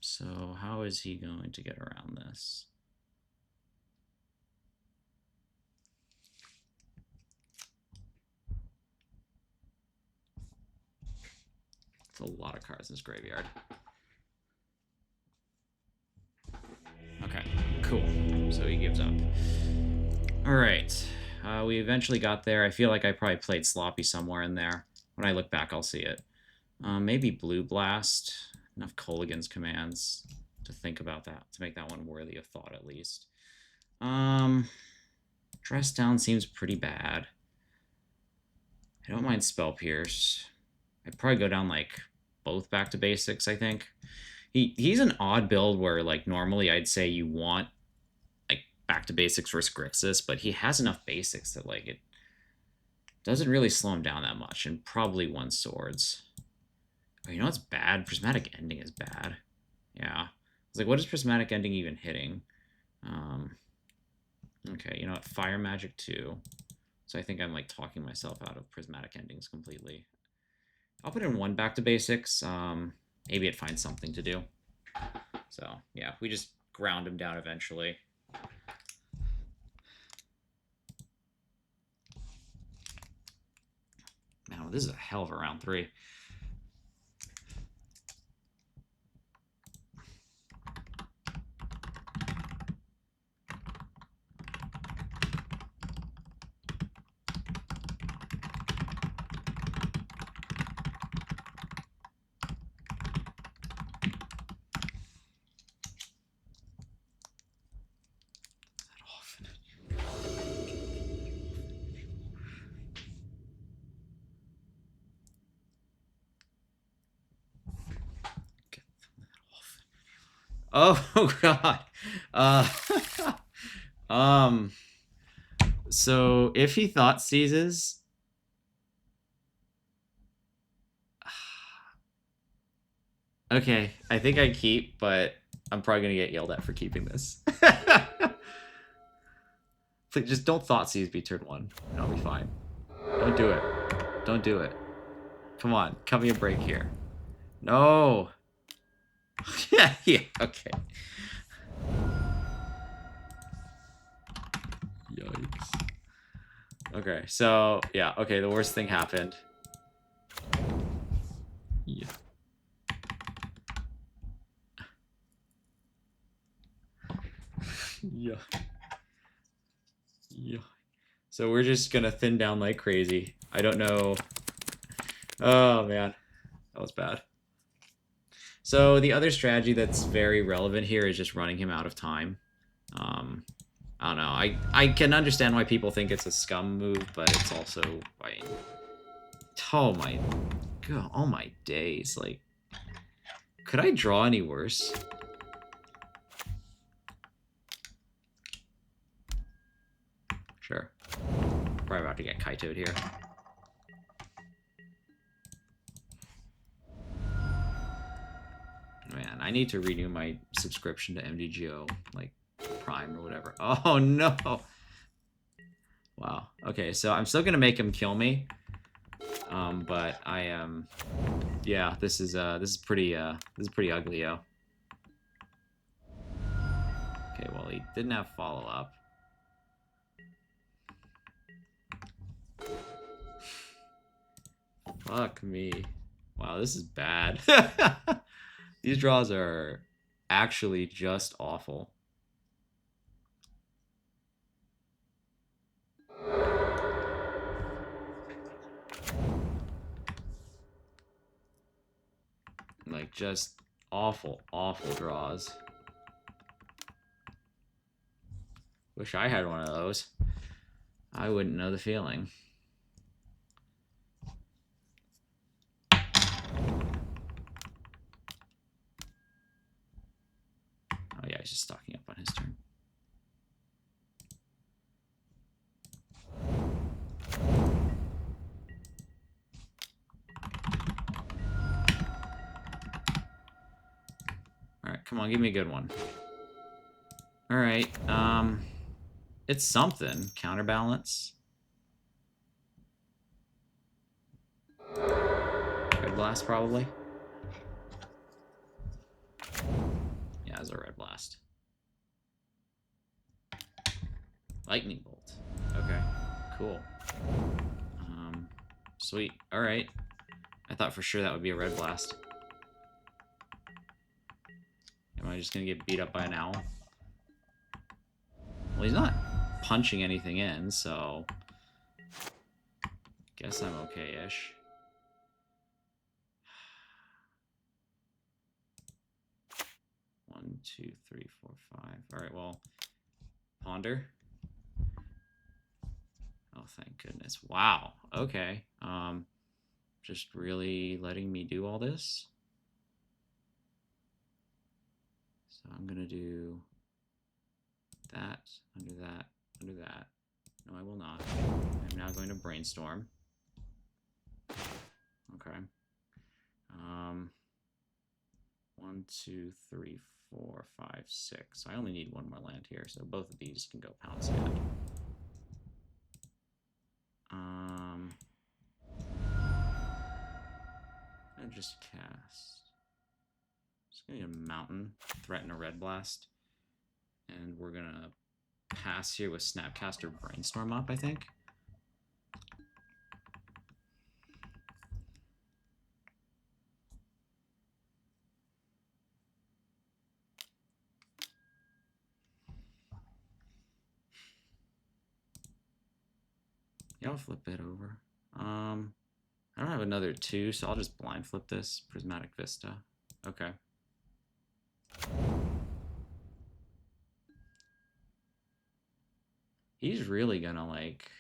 So how is he going to get around this? It's a lot of cards in this graveyard. Okay, cool. So he gives up. All right. We eventually got there. I feel like I probably played sloppy somewhere in there. When I look back, I'll see it. Maybe Blue Blast. Enough Kolaghan's commands to think about that, to make that one worthy of thought at least. Dress Down seems pretty bad. I don't mind Spell Pierce. I'd probably go down like both back to basics, I think. He's an odd build where like normally I'd say you want like back to basics versus Grixis, but he has enough basics that like it doesn't really slow him down that much, and probably 1 swords. Oh, you know what's bad? Prismatic Ending is bad. Yeah. It's like, what is Prismatic Ending even hitting? Okay, you know what? Fire Magic 2. So I think I'm like talking myself out of Prismatic Endings completely. I'll put in 1 back to basics. Maybe it finds something to do. So yeah, we just ground him down eventually. Man, this is a hell of a round 3. Oh god. So if he thought seizes, okay, I think I keep, but I'm probably gonna get yelled at for keeping this. Please, just don't thought seize be turn 1, and I'll be fine. Don't do it. Don't do it. Come on, cut me a break here. No. Yeah, okay. Yikes. Okay, so yeah, okay, the worst thing happened. Yeah. Yeah. Yeah. So we're just gonna thin down like crazy. I don't know. Oh man, that was bad. So the other strategy that's very relevant here is just running him out of time. I don't know. I can understand why people think it's a scum move, but it's also like, oh my god, oh my days. Like, could I draw any worse? Sure. Probably about to get Kaito'd here. Man, I need to renew my subscription to MDGO, like Prime or whatever. Oh no! Wow. Okay, so I'm still gonna make him kill me, but I am. Yeah, this is pretty ugly, yo. Okay, well he didn't have follow up. Fuck me. Wow, this is bad. These draws are actually just awful. Like, just awful, awful draws. Wish I had one of those. I wouldn't know the feeling. Oh yeah, he's just stocking up on his turn. Come on, give me a good one. Alright, it's something. Counterbalance. Red blast, probably. Yeah, it's a red blast. Lightning bolt. Okay, cool. Sweet. Alright. I thought for sure that would be a red blast. Am I just gonna get beat up by an owl? Well, he's not punching anything in, so... Guess I'm okay-ish. One, two, three, four, five. Alright, well... Ponder. Oh, thank goodness. Wow. Okay. Just really letting me do all this. So I'm gonna do that, under that, under that. No, I will not. I'm now going to brainstorm. Okay. 1, 2, 3, 4, 5, 6. I only need one more land here, so both of these can go pound sand. I just cast. Just gonna get a mountain, threaten a red blast, and we're gonna pass here with Snapcaster Brainstorm up, I think. Yeah, I'll flip it over. I don't have another 2, so I'll just blind flip this. Prismatic Vista. Okay. He's really gonna, like,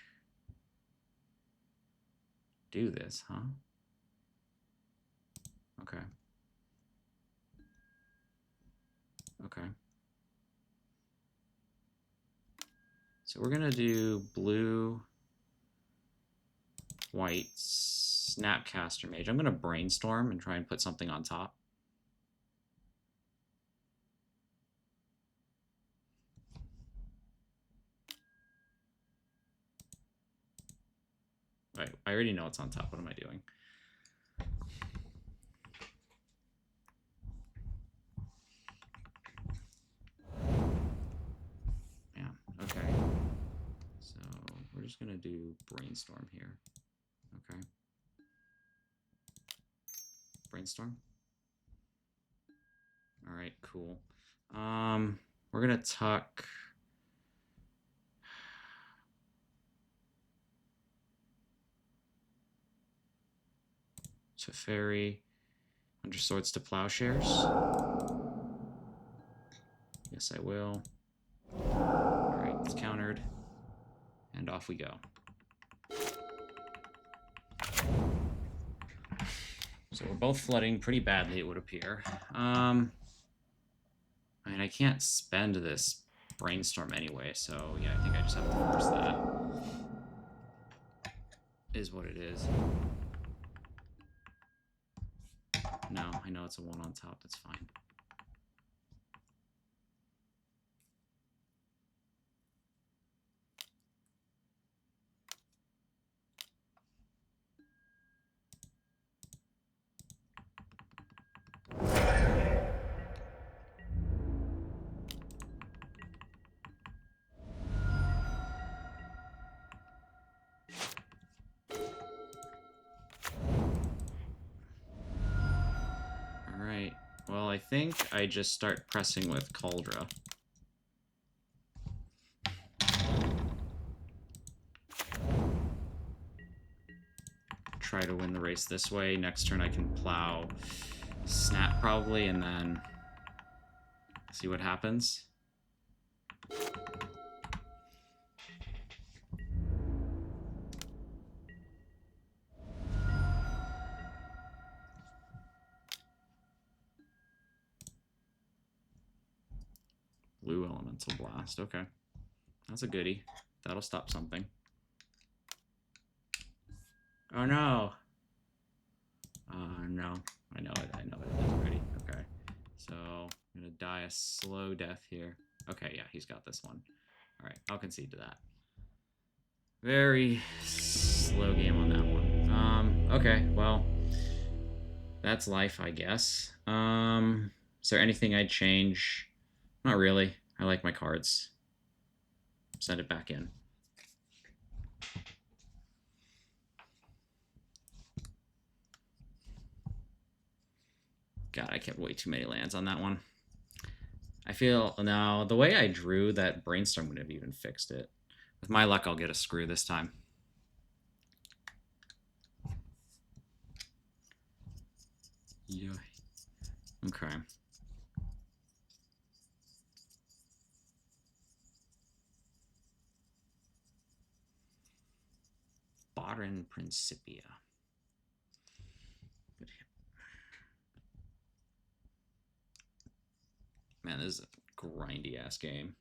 do this, huh? Okay. Okay. So we're gonna do blue, white, Snapcaster Mage. I'm gonna brainstorm and try and put something on top. Right, I already know it's on top. What am I doing? Yeah, okay. So we're just gonna do brainstorm here. Okay. Brainstorm. All right, cool. We're gonna tuck. Teferi, Under Swords to Plowshares. Yes, I will. All right, it's countered, and off we go. So we're both flooding pretty badly, it would appear. I mean, I can't spend this brainstorm anyway, so yeah, I think I just have to force that. Is what it is. No, I know it's a 1 on top, that's fine. Well, I think I just start pressing with Cauldra. Try to win the race this way. Next turn I can plow Snap probably, and then see what happens. Blue Elemental Blast. Okay. That's a goodie. That'll stop something. Oh no! No. I know it. I know it is already. Okay. So I'm going to die a slow death here. Okay, yeah, he's got this one. All right, I'll concede to that. Very slow game on that one. Okay, well, that's life, I guess. Is there anything I'd change? Not really. I like my cards. Send it back in. God, I kept way too many lands on that one. I feel now the way I drew that brainstorm would have even fixed it. With my luck, I'll get a screw this time. Yeah. Okay. Baron Principia. Good hit. Man, this is a grindy ass game.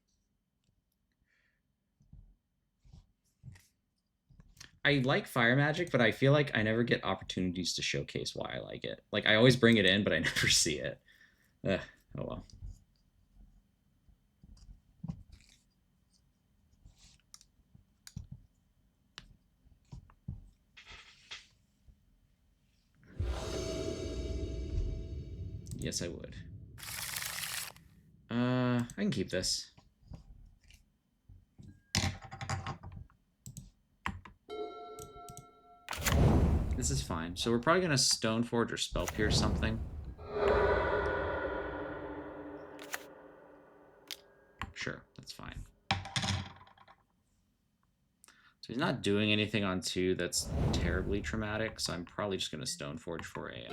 I like Fire Magic, but I feel like I never get opportunities to showcase why I like it. Like, I always bring it in, but I never see it. Oh well. Yes, I would. I can keep this. This is fine. So we're probably going to Stoneforge or Spell Pierce something. Sure, that's fine. So he's not doing anything on 2 that's terribly traumatic, so I'm probably just going to Stoneforge for a...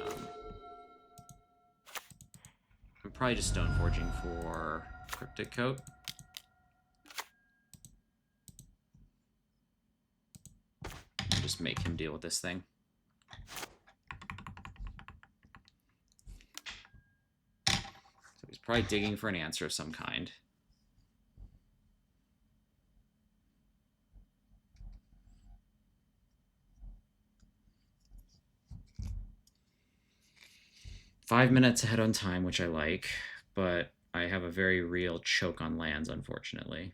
I'm probably just Stoneforging for Cryptic Coat. Just make him deal with this thing. So he's probably digging for an answer of some kind. Five minutes ahead on time, which I like, but I have a very real choke on lands, unfortunately.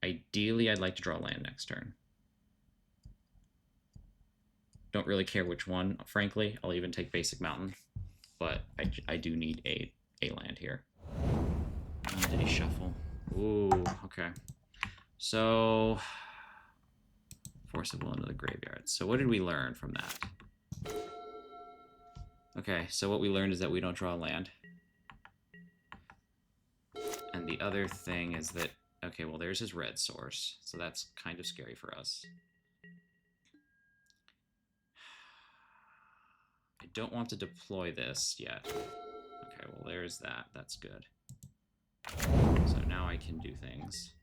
Ideally, I'd like to draw land next turn. Don't really care which one, frankly. I'll even take Basic Mountain, but I do need a land here. Did he shuffle? Ooh, okay. So, Force of Will into the graveyard. So what did we learn from that? Okay, so what we learned is that we don't draw land. And the other thing is that, okay, well, there's his red source, so that's kind of scary for us. I don't want to deploy this yet. Okay, well, there's that. That's good. So now I can do things.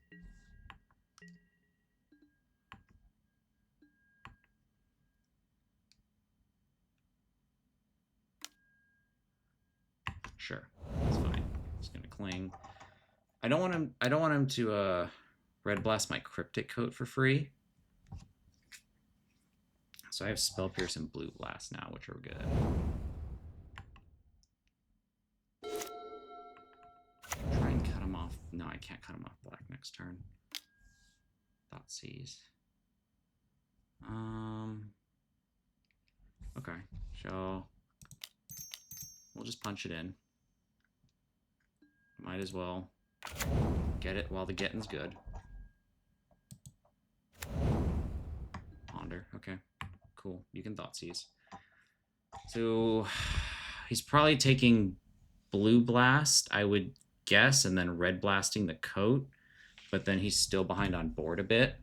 Sure, that's fine. Just gonna cling. I don't want him to red blast my Cryptic Coat for free. So I have Spell Pierce and Blue Blast now, which are good. Try and cut him off. No, I can't cut him off black next turn. Thoughtseize. Okay, so we'll just punch it in. Might as well get it while the getting's good. Ponder, okay, cool. You can Thoughtseize. So he's probably taking Blue Blast, I would guess, and then red blasting the coat, but then he's still behind on board a bit.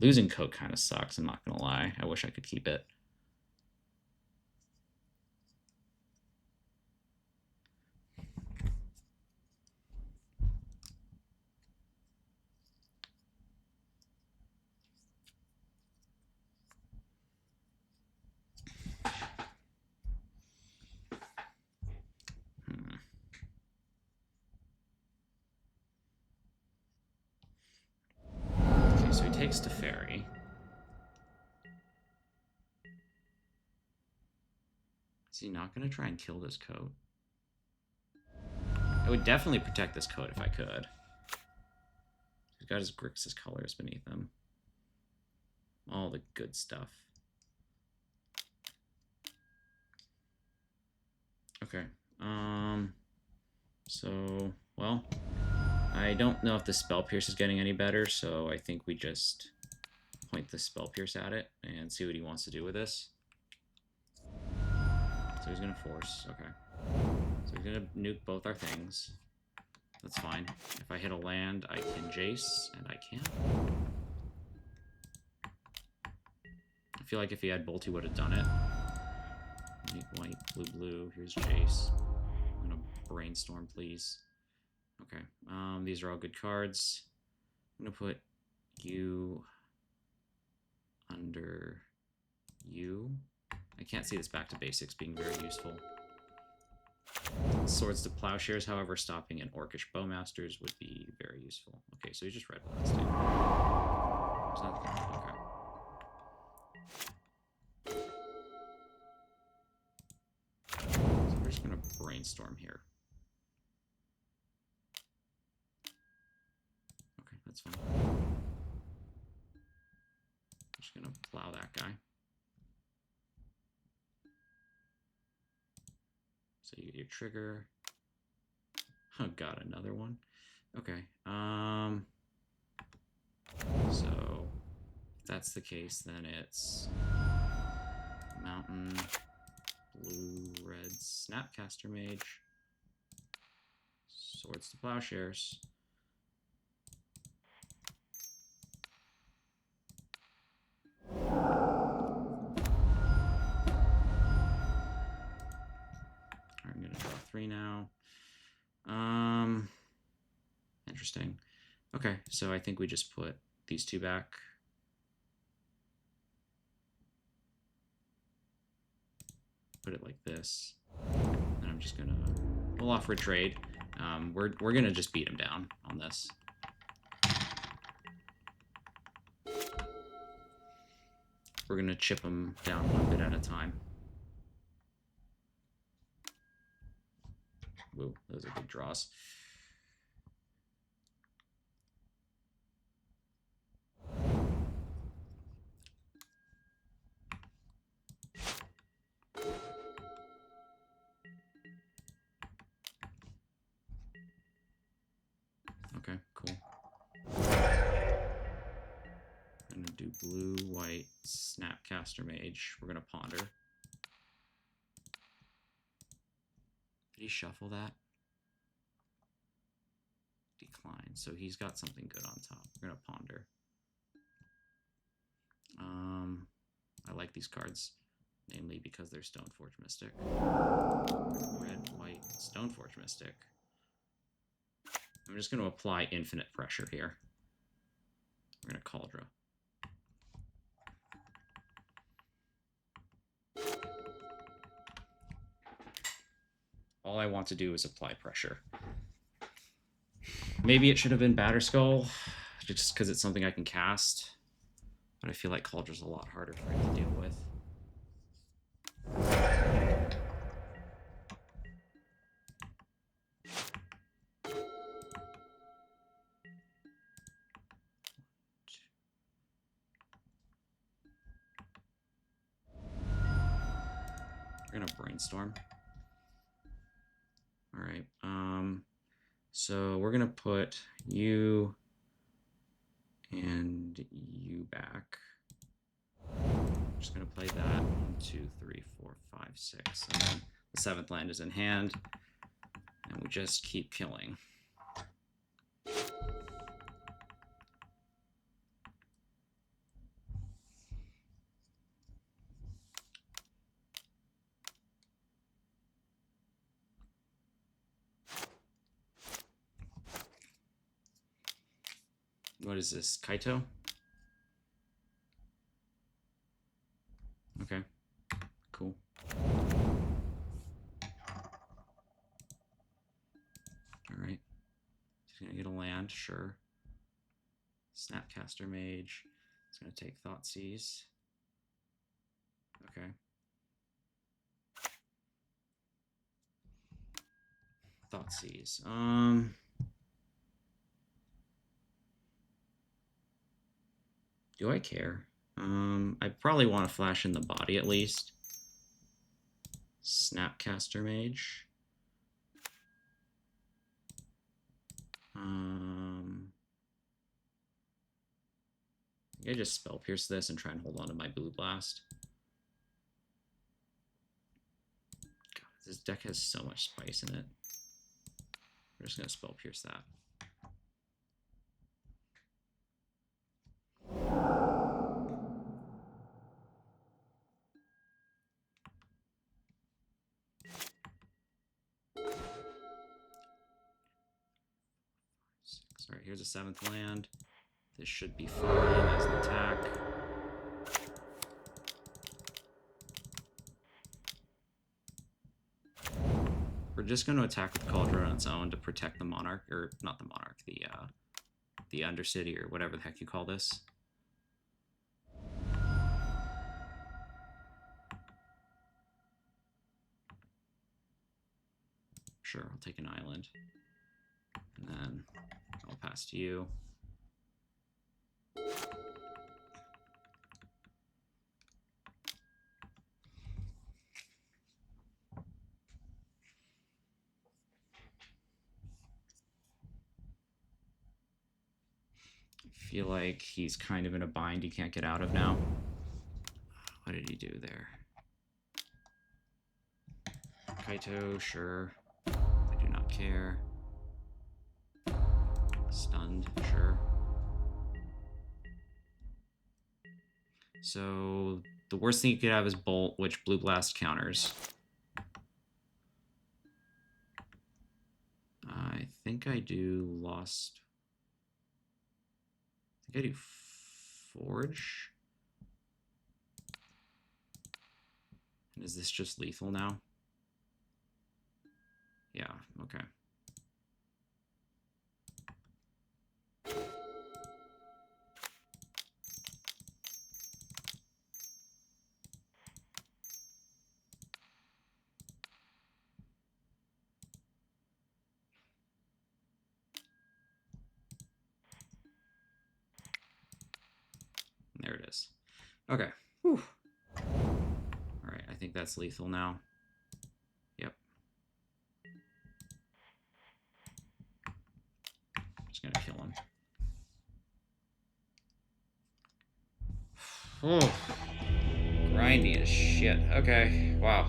Losing coat kind of sucks, I'm not gonna lie. I wish I could keep it. Okay, so he takes Teferi. Is he not going to try and kill this coat? I would definitely protect this coat if I could. He's got his Grixis colors beneath him. All the good stuff. Okay. So, well, I don't know if the Spell Pierce is getting any better, so I think we just point the Spell Pierce at it and see what he wants to do with this. So he's going to force. Okay. So he's going to nuke both our things. That's fine. If I hit a land, I can Jace, and I can't. I feel like if he had Bolt, he would have done it. White, blue, blue. Here's Jace. I'm going to Brainstorm, please. Okay. These are all good cards. I'm going to put you under you. I can't see this back to basics being very useful. Swords to Plowshares, however, stopping an Orcish Bowmasters would be very useful. Okay, so he just red blasted. Okay. So we're just gonna Brainstorm here. Okay, that's fine. Just gonna plow that guy. So you get your trigger. Oh god, another one. Okay. So if that's the case, then it's Mountain, Blue, Red, Snapcaster Mage, Swords to Plowshares. I'm gonna draw 3 now. Interesting. Okay, so I think we just put these 2 back. Put it like this. And I'm just gonna pull off for a trade. We're gonna just beat him down on this. We're gonna chip him down one bit at a time. Whoa, those are good draws. Okay, cool. I'm gonna do blue, white, Snapcaster Mage. We're gonna ponder. Did he shuffle that? Decline. So he's got something good on top. We're gonna ponder. I like these cards, namely because they're Stoneforge Mystic. Red, white, Stoneforge Mystic. I'm just gonna apply infinite pressure here. We're gonna Cauldra. All I want to do is apply pressure. Maybe it should have been Batterskull, just because it's something I can cast. But I feel like Cauldron's a lot harder for him to deal with. We're gonna Brainstorm. All right. So we're gonna put you and you back. I'm just gonna play that 1, 2, 3, 4, 5, 6, and then the 7th land is in hand, and we just keep killing. What is this, Kaito? Okay, cool. All right, he's gonna get a land, sure. Snapcaster Mage. It's gonna take Thoughtseize. Okay. Thoughtseize. Do I care? I probably want to flash in the body at least. Snapcaster Mage. I just Spell Pierce this and try and hold on to my Blue Blast. God, this deck has so much spice in it. We're just going to Spell Pierce that. Alright, here's a 7th land. This should be fine as an attack. We're just going to attack with Cauldron on its own to protect the Monarch, or not the Monarch, the Undercity, or whatever the heck you call this. Sure, I'll take an island. And then I'll pass to you. I feel like he's kind of in a bind he can't get out of now. What did he do there? Kaito, sure. I do not care. Stunned, sure. So the worst thing you could have is Bolt, which Blue Blast counters. I think I do Lost. I think I do Forge. And is this just lethal now? Yeah, okay. There it is. Okay. Whew. All right, I think that's lethal now. Yep. Just gonna kill him. Oh, grindy as shit. Okay, wow.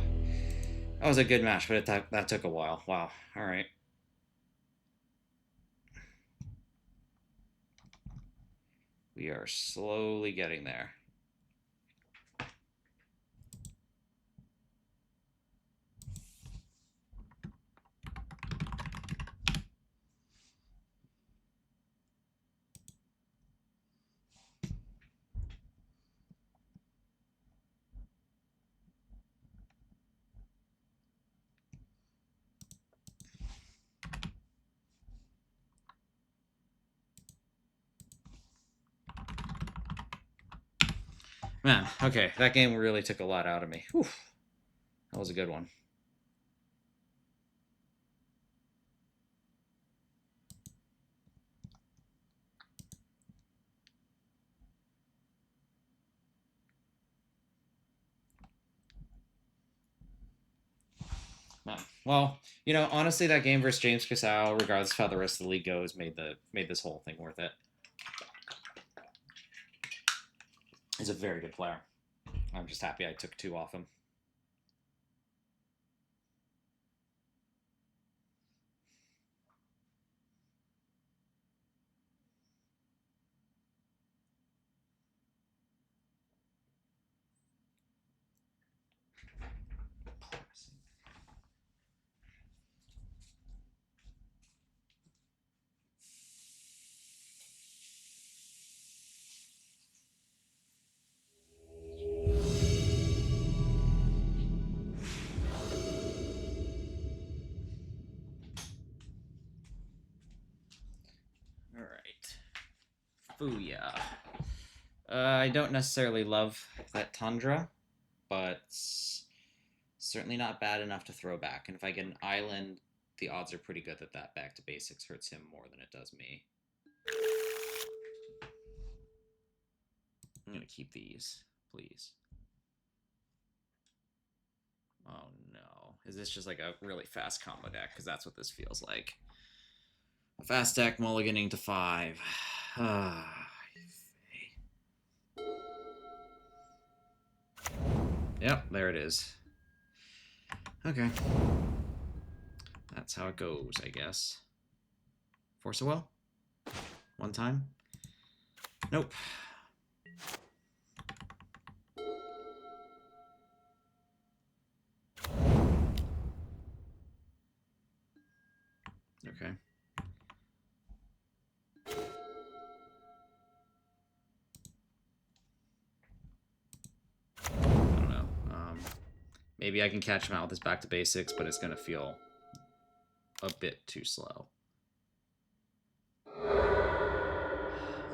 That was a good match, but that took a while. Wow. All right. We are slowly getting there. Man, okay, that game really took a lot out of me. Whew. That was a good one. Man. Well, you know, honestly, that game versus James Casal, regardless of how the rest of the league goes, made this whole thing worth it. He's a very good player. I'm just happy I took 2 off him. Booyah. I don't necessarily love that Tundra, but certainly not bad enough to throw back. And if I get an island the odds are pretty good that that back to basics hurts him more than it does me. I'm gonna keep these, please. Oh no. Is this just like a really fast combo deck? Because that's what this feels like. A fast deck mulliganing to 5. Yep, there it is. Okay. That's how it goes, I guess. Force a will? One time? Nope. Okay. I don't know. Maybe I can catch him out with his back to basics, but it's going to feel a bit too slow.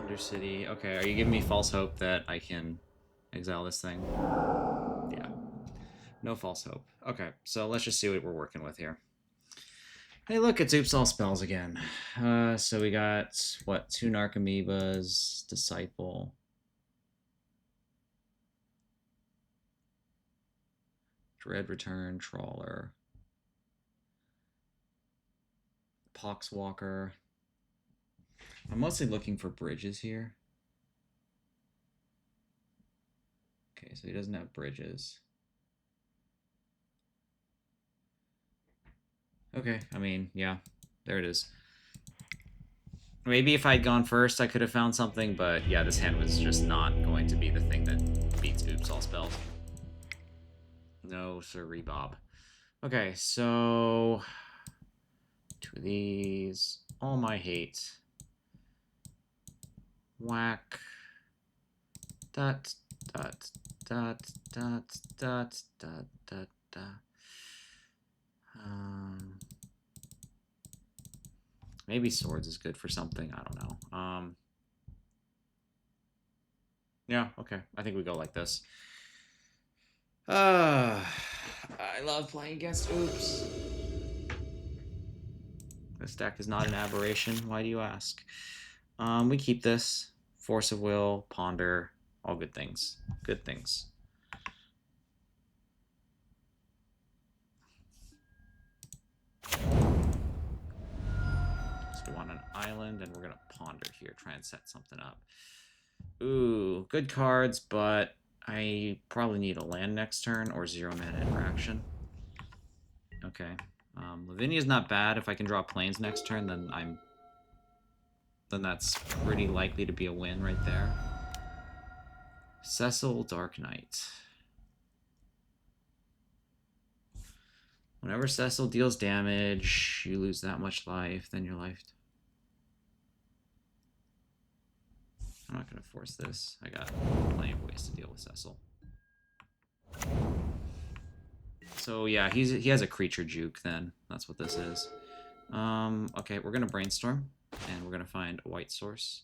Undercity. Okay, are you giving me false hope that I can exile this thing? Yeah. No false hope. Okay, so let's just see what we're working with here. Hey, look, it's Oops All Spells again. So we got, what, 2 Narcomoebas, Disciple. Dread Return, Trawler. Poxwalker. I'm mostly looking for bridges here. Okay, so he doesn't have bridges. Okay, I mean, yeah, there it is. Maybe if I'd gone first, I could have found something, but yeah, this hand was just not going to be the thing that beats Oops All Spells. No, sirree, Bob. Okay, so 2 of these. All my hate. Whack. Dot, dot, dot, dot, dot, dot, dot, dot. Maybe swords is good for something. I don't know. Yeah, okay. I think we go like this. I love playing against Oops. This deck is not an aberration. Why do you ask? We keep this. Force of Will, Ponder, all good things. Good things. So we want an island, and we're going to Ponder here. Try and set something up. Ooh, good cards, but I probably need a land next turn or 0 mana interaction. Okay. Lavinia's not bad. If I can draw planes next turn, then that's pretty likely to be a win right there. Cecil, Dark Knight. Whenever Cecil deals damage, you lose that much life, then your life... I'm not going to force this. I got plenty of ways to deal with Cecil. So yeah, he has a creature juke then. That's what this is. Okay, we're going to brainstorm, and we're going to find a white source,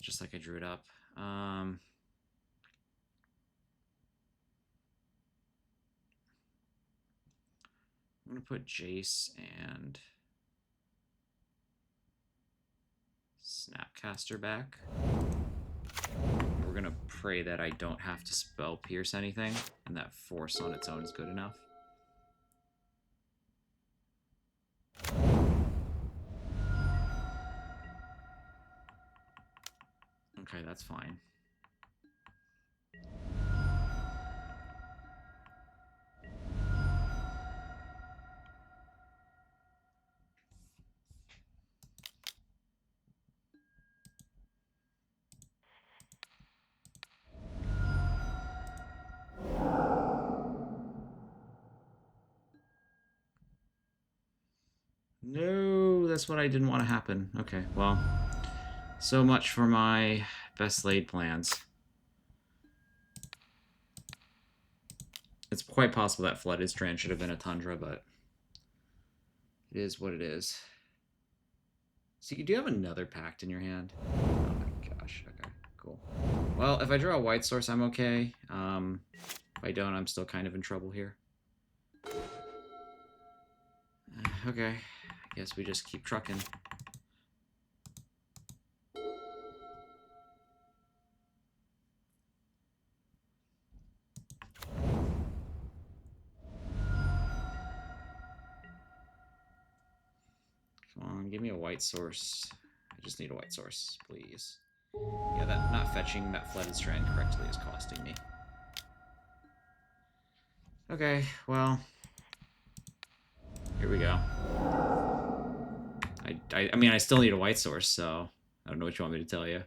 just like I drew it up. I'm going to put Jace and Snapcaster back. We're going to pray that I don't have to spell pierce anything, and that force on its own is good enough. Okay, that's fine. No, that's what I didn't want to happen. Okay, well, so much for my best laid plans. It's quite possible that Flooded Strand should have been a Tundra, but it is what it is. So do you have another Pact in your hand? Oh my gosh, okay, cool. Well, if I draw a white source, I'm okay. If I don't, I'm still kind of in trouble here. okay. Guess we just keep trucking. Come on, give me a white source. I just need a white source, please. Yeah, that not fetching that flooded strand correctly is costing me. Okay, well, here we go. I mean, I still need a white source, so I don't know what you want me to tell you.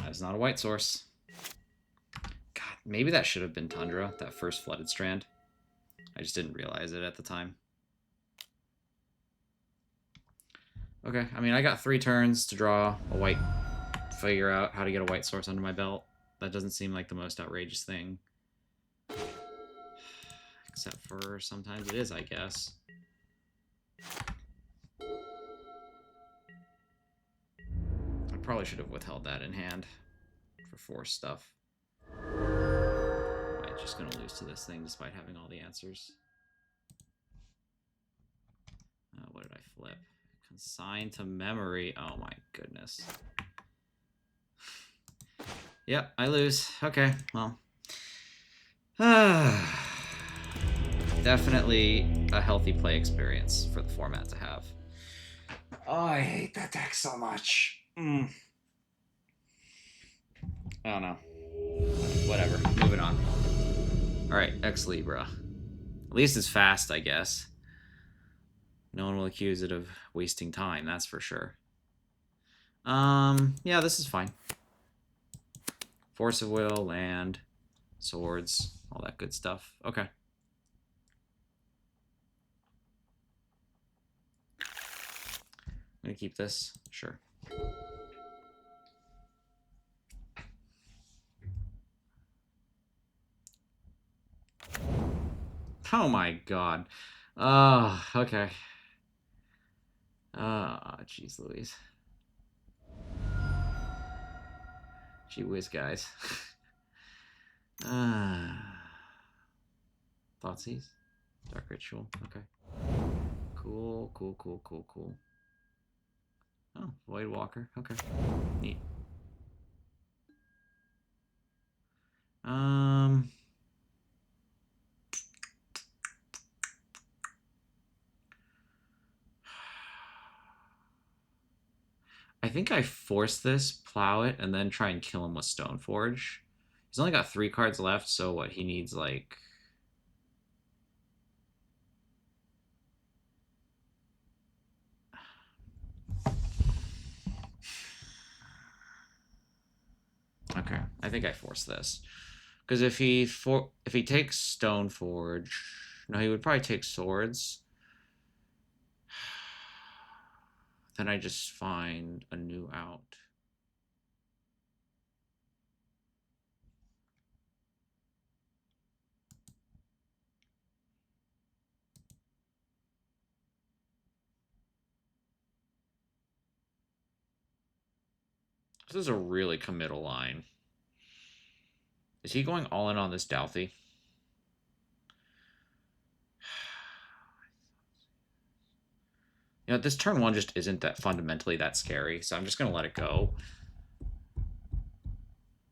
That's not a white source. God, maybe that should have been Tundra, that first flooded strand. I just didn't realize it at the time. Okay, I mean, I got 3 turns to draw a white, figure out how to get a white source under my belt. That doesn't seem like the most outrageous thing. Except for sometimes it is, I guess. I probably should have withheld that in hand for force stuff. I'm just going to lose to this thing despite having all the answers. What did I flip? Consign to memory. Oh my goodness. Yep, I lose. Okay, well. Definitely a healthy play experience for the format to have. Oh, I hate that deck so much. I don't know. Whatever. Moving on. Alright, Ex Libra. At least it's fast, I guess. No one will accuse it of wasting time, that's for sure. Yeah, this is fine. Force of Will, land, swords, all that good stuff. Okay. I'm gonna keep this. Sure. Oh my god. Okay. Jeez Louise. Gee whiz, guys. Thoughtseize? Dark Ritual. Okay. Cool, cool, cool, cool, cool. Oh, Void Walker. Okay. Neat. I think I force this, plow it, and then try and kill him with Stoneforge. He's only got 3 cards left, so what, he needs like... Okay, I think I force this. Because if he takes Stoneforge... No, he would probably take Swords. Then I just find a new out. This is a really committal line. Is he going all in on this Douthie? You know, this turn 1 just isn't that fundamentally that scary, so I'm just going to let it go.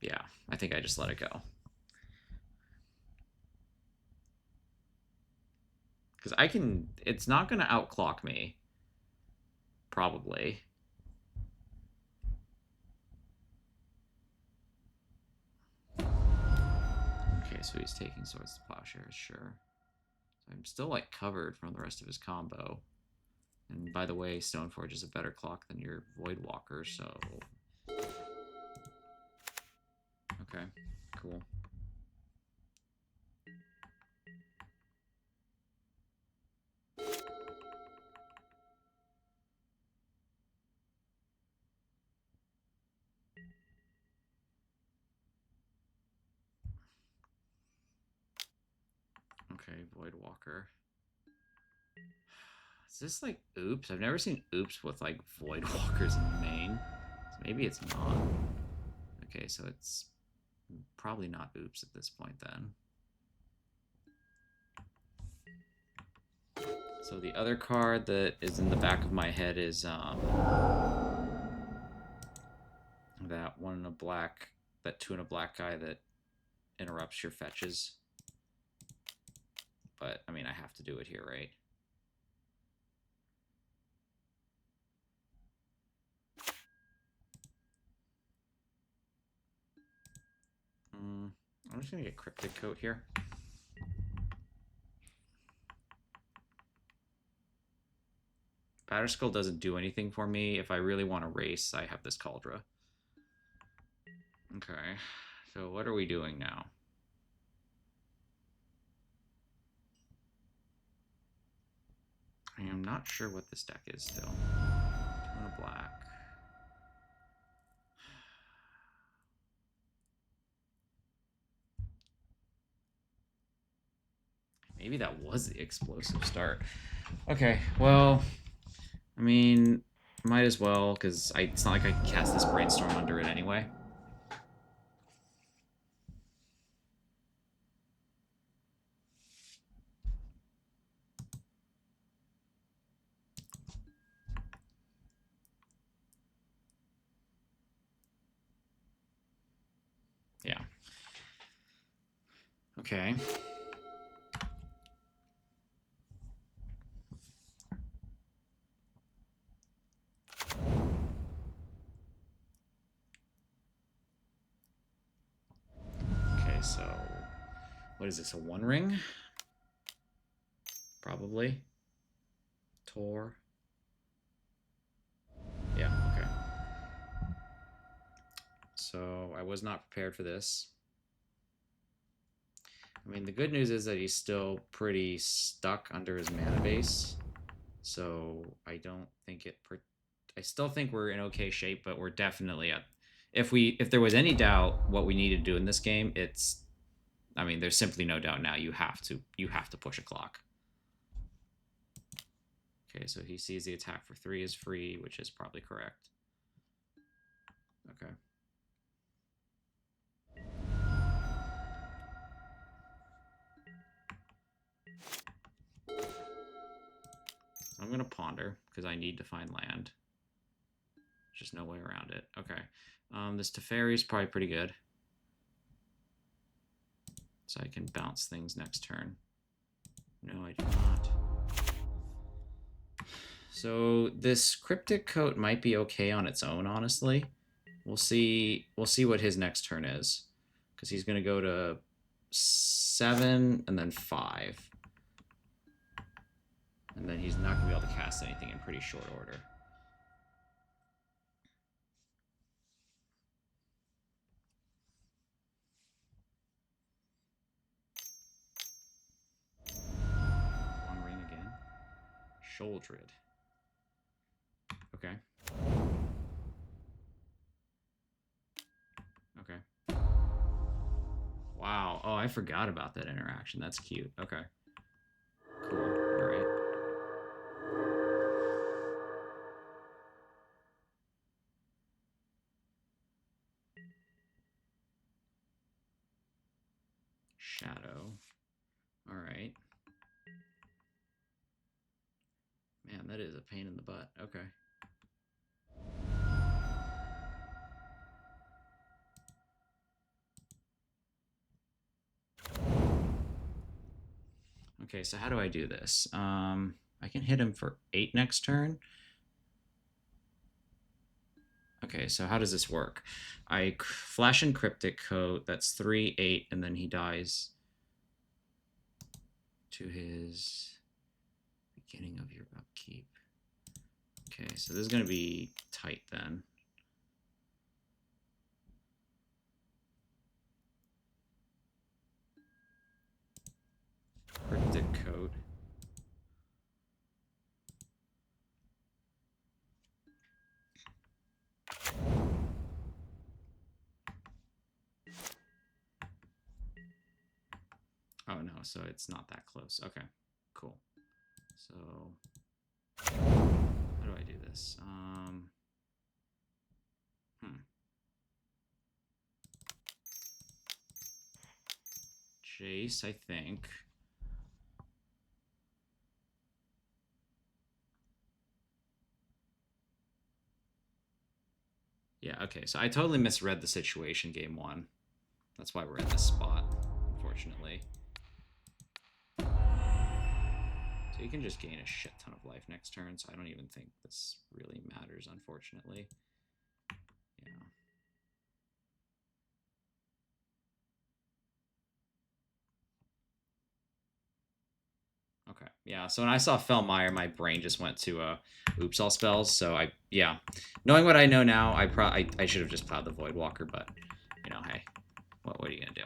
Yeah, I think I just let it go. Because I can... It's not going to outclock me. Probably. Okay, so he's taking Swords to Plowshares, sure. So I'm still, like, covered from the rest of his combo. And by the way, Stoneforge is a better clock than your Void Walker, so... Okay, cool. Okay, Void Walker. Is this like Oops? I've never seen Oops with like Void Walkers in main. So maybe it's not. Okay, so it's probably not Oops at this point then. So the other card that is in the back of my head is that one in a black, that 2 in a black guy that interrupts your fetches. But I mean, I have to do it here, right? I'm just gonna get Cryptic Coat here. Batterskull doesn't do anything for me. If I really want to race, I have this Cauldra. Okay, so what are we doing now? I am not sure what this deck is still. 2 in a black. Maybe that was the explosive start. Okay, well, I mean, might as well, because it's not like I can cast this Brainstorm under it anyway. Yeah. Okay. Okay, so what is this, a 1 ring? Probably. Tor. Yeah, okay. So I was not prepared for this. I mean, the good news is that he's still pretty stuck under his mana base. So I don't think it... I still think we're in okay shape, but we're definitely at... If there was any doubt what we needed to do in this game, it's... I mean, there's simply no doubt now. You have to push a clock. Okay, so he sees the attack for 3 is free, which is probably correct. Okay. I'm going to ponder, because I need to find land. There's just no way around it. Okay. This Teferi is probably pretty good. So I can bounce things next turn. No, I do not. So this Cryptic Coat might be okay on its own, honestly. We'll see what his next turn is. Because he's going to go to 7 and then 5. And then he's not going to be able to cast anything in pretty short order. One ring again. Sholdred. Okay. Okay. Wow. Oh, I forgot about that interaction. That's cute. Okay. Cool. All right. Shadow. All right. Man, that is a pain in the butt. Okay. Okay, so how do I do this? I can hit him for 8 next turn. Okay, so how does this work? I flash in Cryptic Coat. That's 3, 8, and then he dies to his beginning of your upkeep. Okay, so this is going to be tight then. Cryptic Coat. Oh no, so it's not that close. Okay, cool. So how do I do this? Jace, I think. Okay, so I totally misread the situation game one. That's why we're in this spot, unfortunately. So you can just gain a shit ton of life next turn, so I don't even think this really matters, unfortunately. Yeah. Okay, yeah, so when I saw Felmire, my brain just went to oops all spells, so yeah. Knowing what I know now, I should have just plowed the Voidwalker, but, you know, hey, what are you gonna do?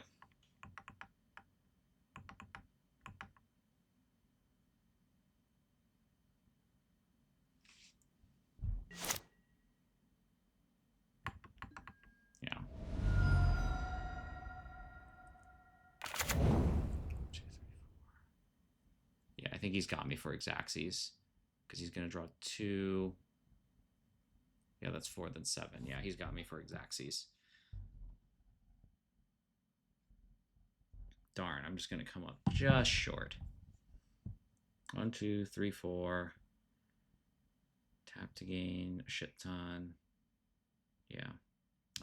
Yeah. Yeah, I think he's got me for Xaxes, because he's gonna draw 2. Yeah, that's 4, then 7. Yeah, he's got me for Xaxes. Darn, I'm just going to come up just short. 1, 2, 3, 4. Tap to gain a shit ton. Yeah.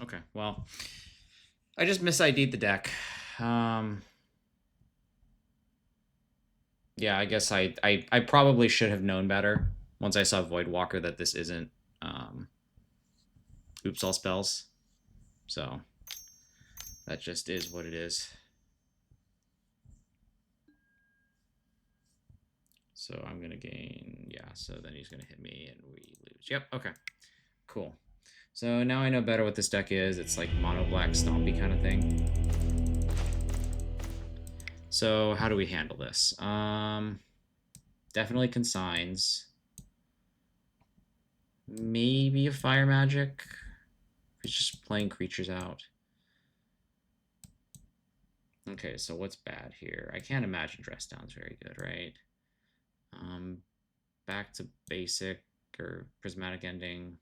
Okay, well, I just mis-ID'd the deck. Yeah, I guess I probably should have known better once I saw Voidwalker that this isn't oops all spells. So that just is what it is. So I'm going to gain, yeah, so then he's going to hit me and we lose. Yep, okay, cool. So now I know better what this deck is. It's like mono black stompy kind of thing. So how do we handle this? Definitely consigns. Maybe a fire magic. If he's just playing creatures out. Okay, so what's bad here? I can't imagine dress down's very good, right? Back to basic or prismatic ending.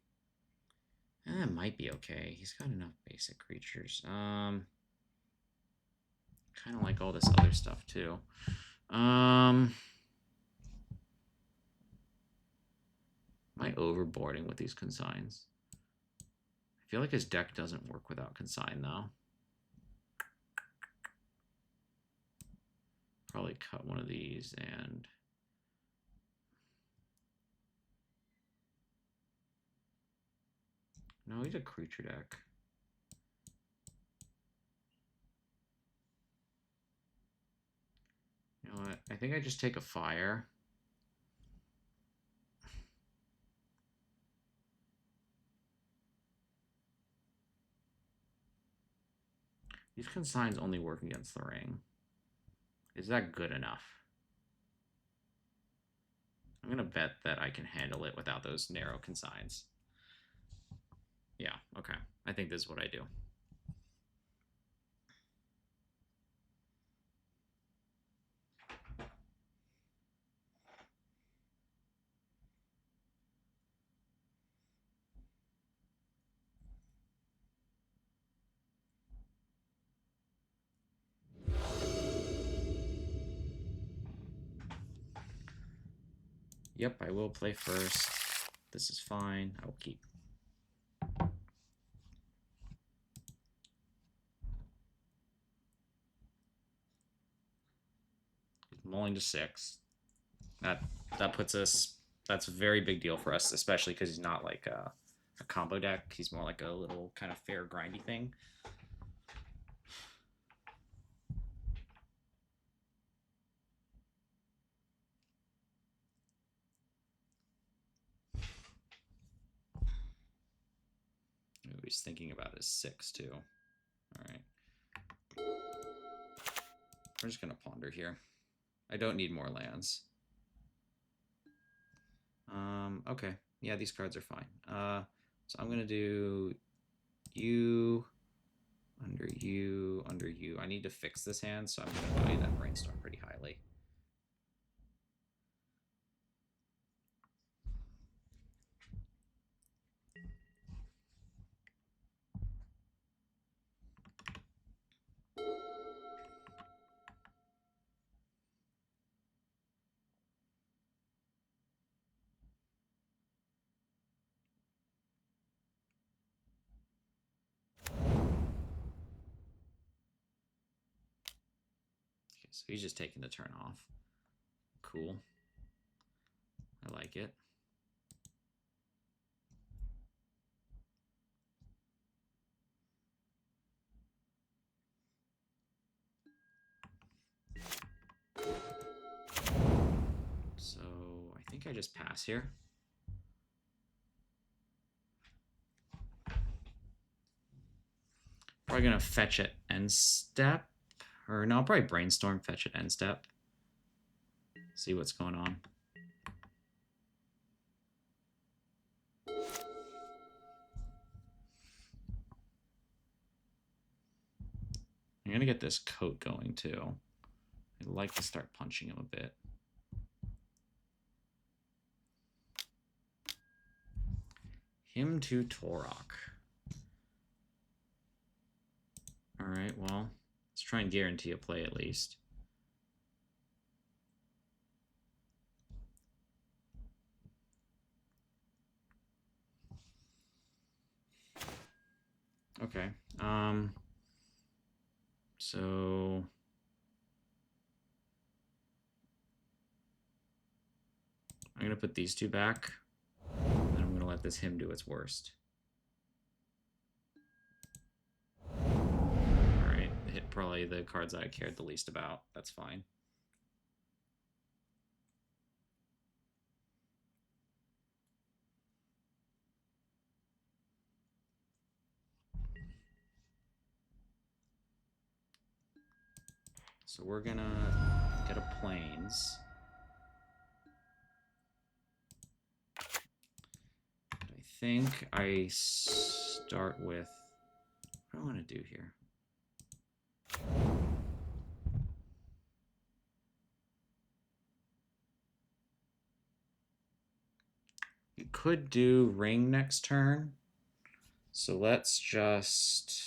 That might be okay. He's got enough basic creatures. Kind of like all this other stuff too. Am I overboarding with these consigns? I feel like his deck doesn't work without consign though. Probably cut one of these and no, he's a creature deck. You know what? I think I just take a fire. These consigns only work against the ring. Is that good enough? I'm going to bet that I can handle it without those narrow consigns. Yeah, okay. I think this is what I do. Yep, I will play first. This is fine. I will keep. Mulling to 6. That puts us. That's a very big deal for us, especially because he's not like a combo deck. He's more like a little kind of fair grindy thing. Ooh, he's thinking about his 6 too. All right. We're just gonna ponder here. I don't need more lands. Okay. Yeah, these cards are fine. So I'm gonna do you, under you, under you. I need to fix this hand, so I'm gonna value that brainstorm pretty highly. so he's just taking the turn off. Cool. I like it. So I think I just pass here. Probably gonna fetch at end step. Or no, I'll probably brainstorm, fetch at end step. See what's going on. I'm gonna get this coat going too. I'd like to start punching him a bit. Him to Torok. Alright, well, let's try and guarantee a play at least. Okay. So I'm gonna put these two back, and I'm gonna let this him do its worst. Alright, hit probably the cards I cared the least about. That's fine. So we're gonna get a plains. I think I start with, what do I want to do here? You could do ring next turn. So let's just,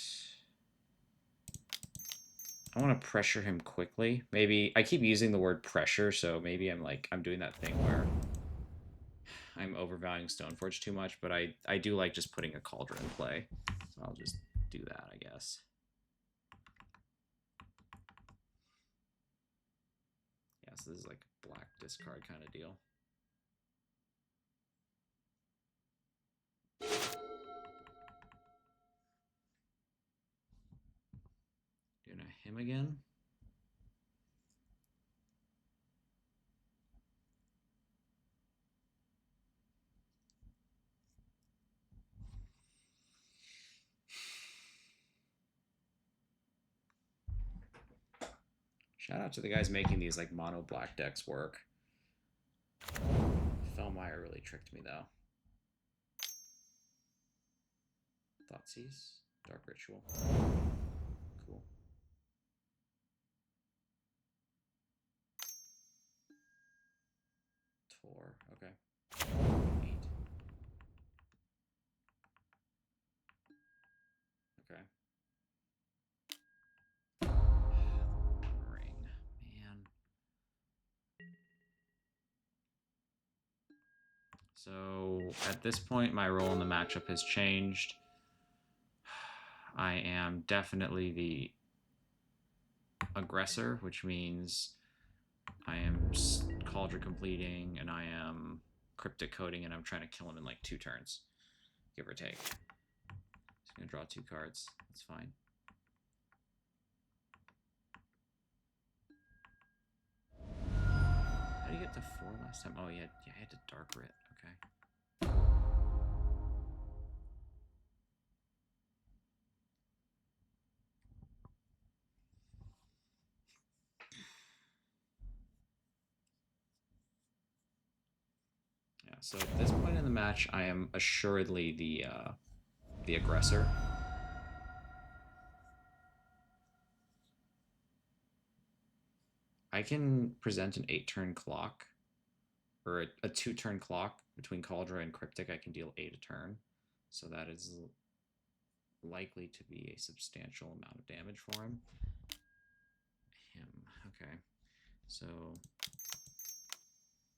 I want to pressure him quickly. Maybe, I keep using the word pressure, so maybe I'm doing that thing where I'm overvaluing Stoneforge too much, but I do like just putting a Cauldron in play. So I'll just do that, I guess. Yeah, so this is like a black discard kind of deal. Doing a him again. Shout out to the guys making these like mono black decks work. Felmire really tricked me though. Thoughtseize, Dark Ritual. Cool. Tor, okay. 8. Okay. Ring, man. So at this point, my role in the matchup has changed. I am definitely the aggressor, which means I am Cauldron completing and I am Cryptic Coding, and I'm trying to kill him in like 2 turns, give or take. Just gonna draw 2 cards. That's fine. How did you get to 4 last time? Oh yeah, I had to Dark Writ. Okay. Yeah, so at this point in the match, I am assuredly the aggressor. I can present an 8-turn clock, or a 2-turn clock between Cauldron and Cryptic. I can deal 8 a turn, so that is likely to be a substantial amount of damage for him. Okay. So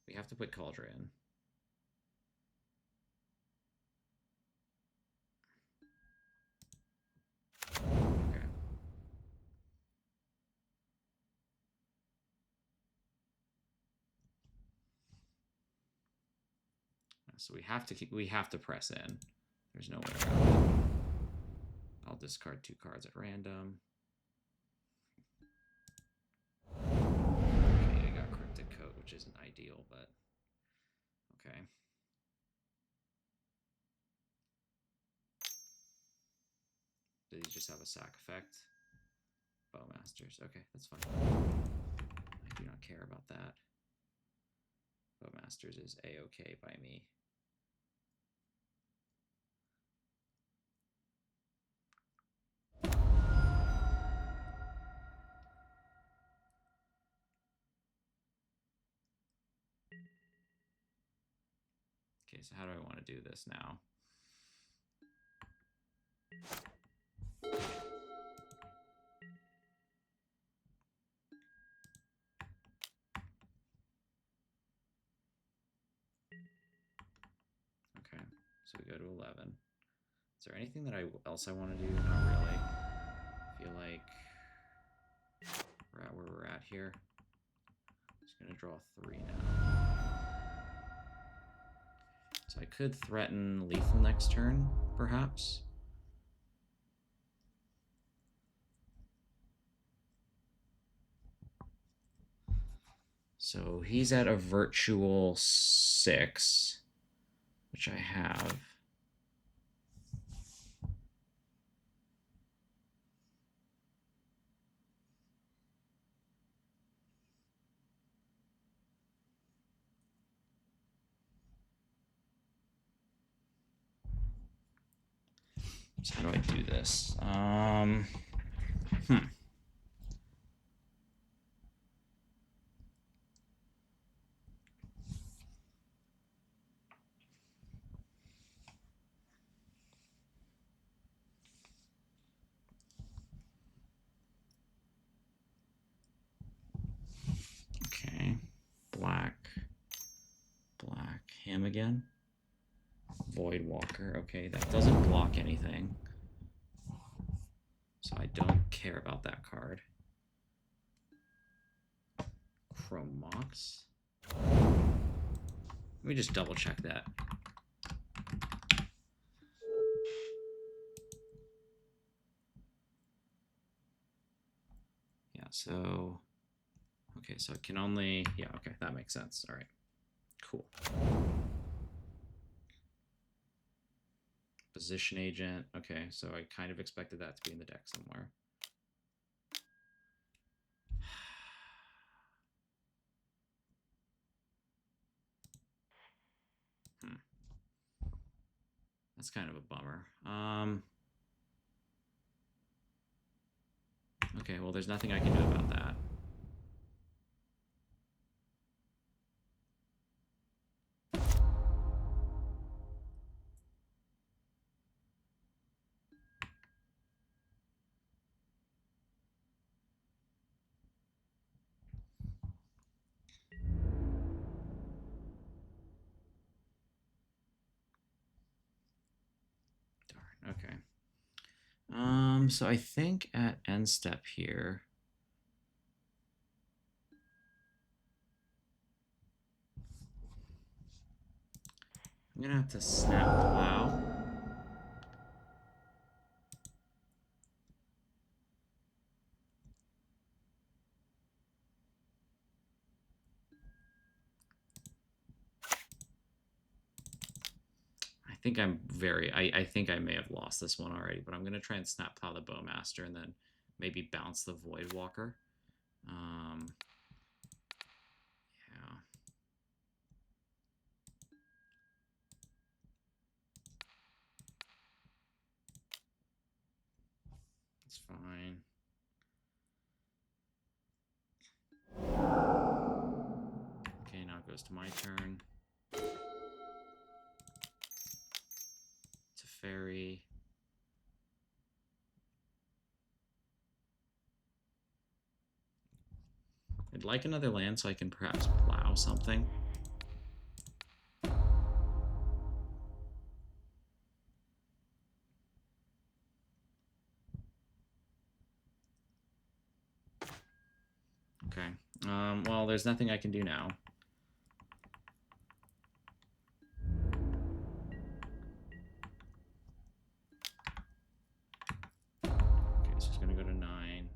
we have to put Cauldron in. Okay. So we have to press in. There's no way around it. I'll discard 2 cards at random. Okay, I got Cryptic Coat, which isn't ideal, but okay. Did he just have a sack effect? Bowmasters. Okay, that's fine. I do not care about that. Bowmasters is A-okay by me. Okay, so how do I want to do this now? Okay, so we go to 11. Is there anything that else I want to do? Not really. I feel like we're at where we're at here. Just gonna draw 3 now. So I could threaten lethal next turn, perhaps. So he's at a virtual 6, which I have. So how do I do this? Okay, black, him again. Void Walker. Okay, that doesn't block anything. So I don't care about that card. Chromox. Let me just double check that. Yeah, so... Okay, so it can only... Yeah, okay, that makes sense. All right, cool. Position Agent. Okay, so I kind of expected that to be in the deck somewhere. That's kind of a bummer. Okay, well, there's nothing I can do about that. Darn, okay. So I think at end step here, I'm gonna have to snap plow. I think I may have lost this one already, but I'm gonna try and snap plow the Bowmaster and then maybe bounce the Void Walker. Yeah. It's fine. Okay, now it goes to my turn. It's a fairy. I'd like another land so I can perhaps plow something. Okay. Well, there's nothing I can do now. This is going to go to 9.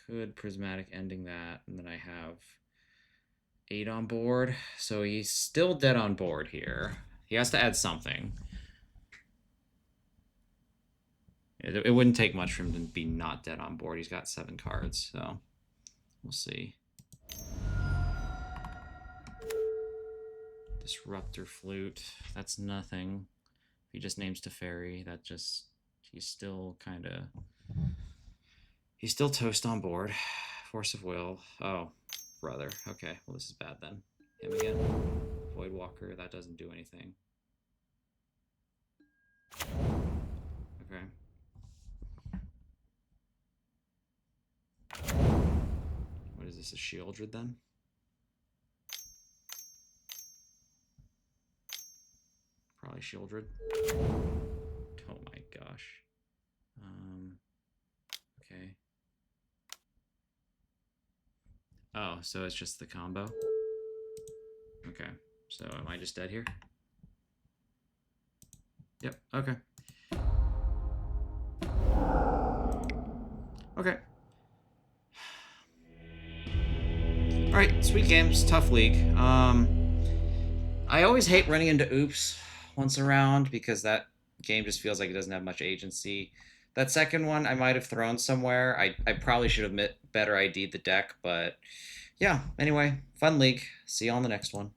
Could prismatic ending that, and then I have 8 on board. So he's still dead on board here. He has to add something. It wouldn't take much for him to be not dead on board. He's got 7 cards, so we'll see. Disruptor Flute. That's nothing. If he just names Teferi, that just... He's still kind of... He's still toast on board. Force of Will. Oh, brother. Okay, well this is bad then. Him again. Voidwalker, that doesn't do anything. Okay. What is this, a Shieldred then? Probably Shieldred. Oh my gosh. Okay. Oh, so it's just the combo? Okay. So am I just dead here? Yep, okay. Okay. Alright, sweet games, tough league. I always hate running into oops once around because that game just feels like it doesn't have much agency. That second one I might have thrown somewhere. I probably should have better ID'd the deck, but yeah, anyway, fun league. See you on the next one.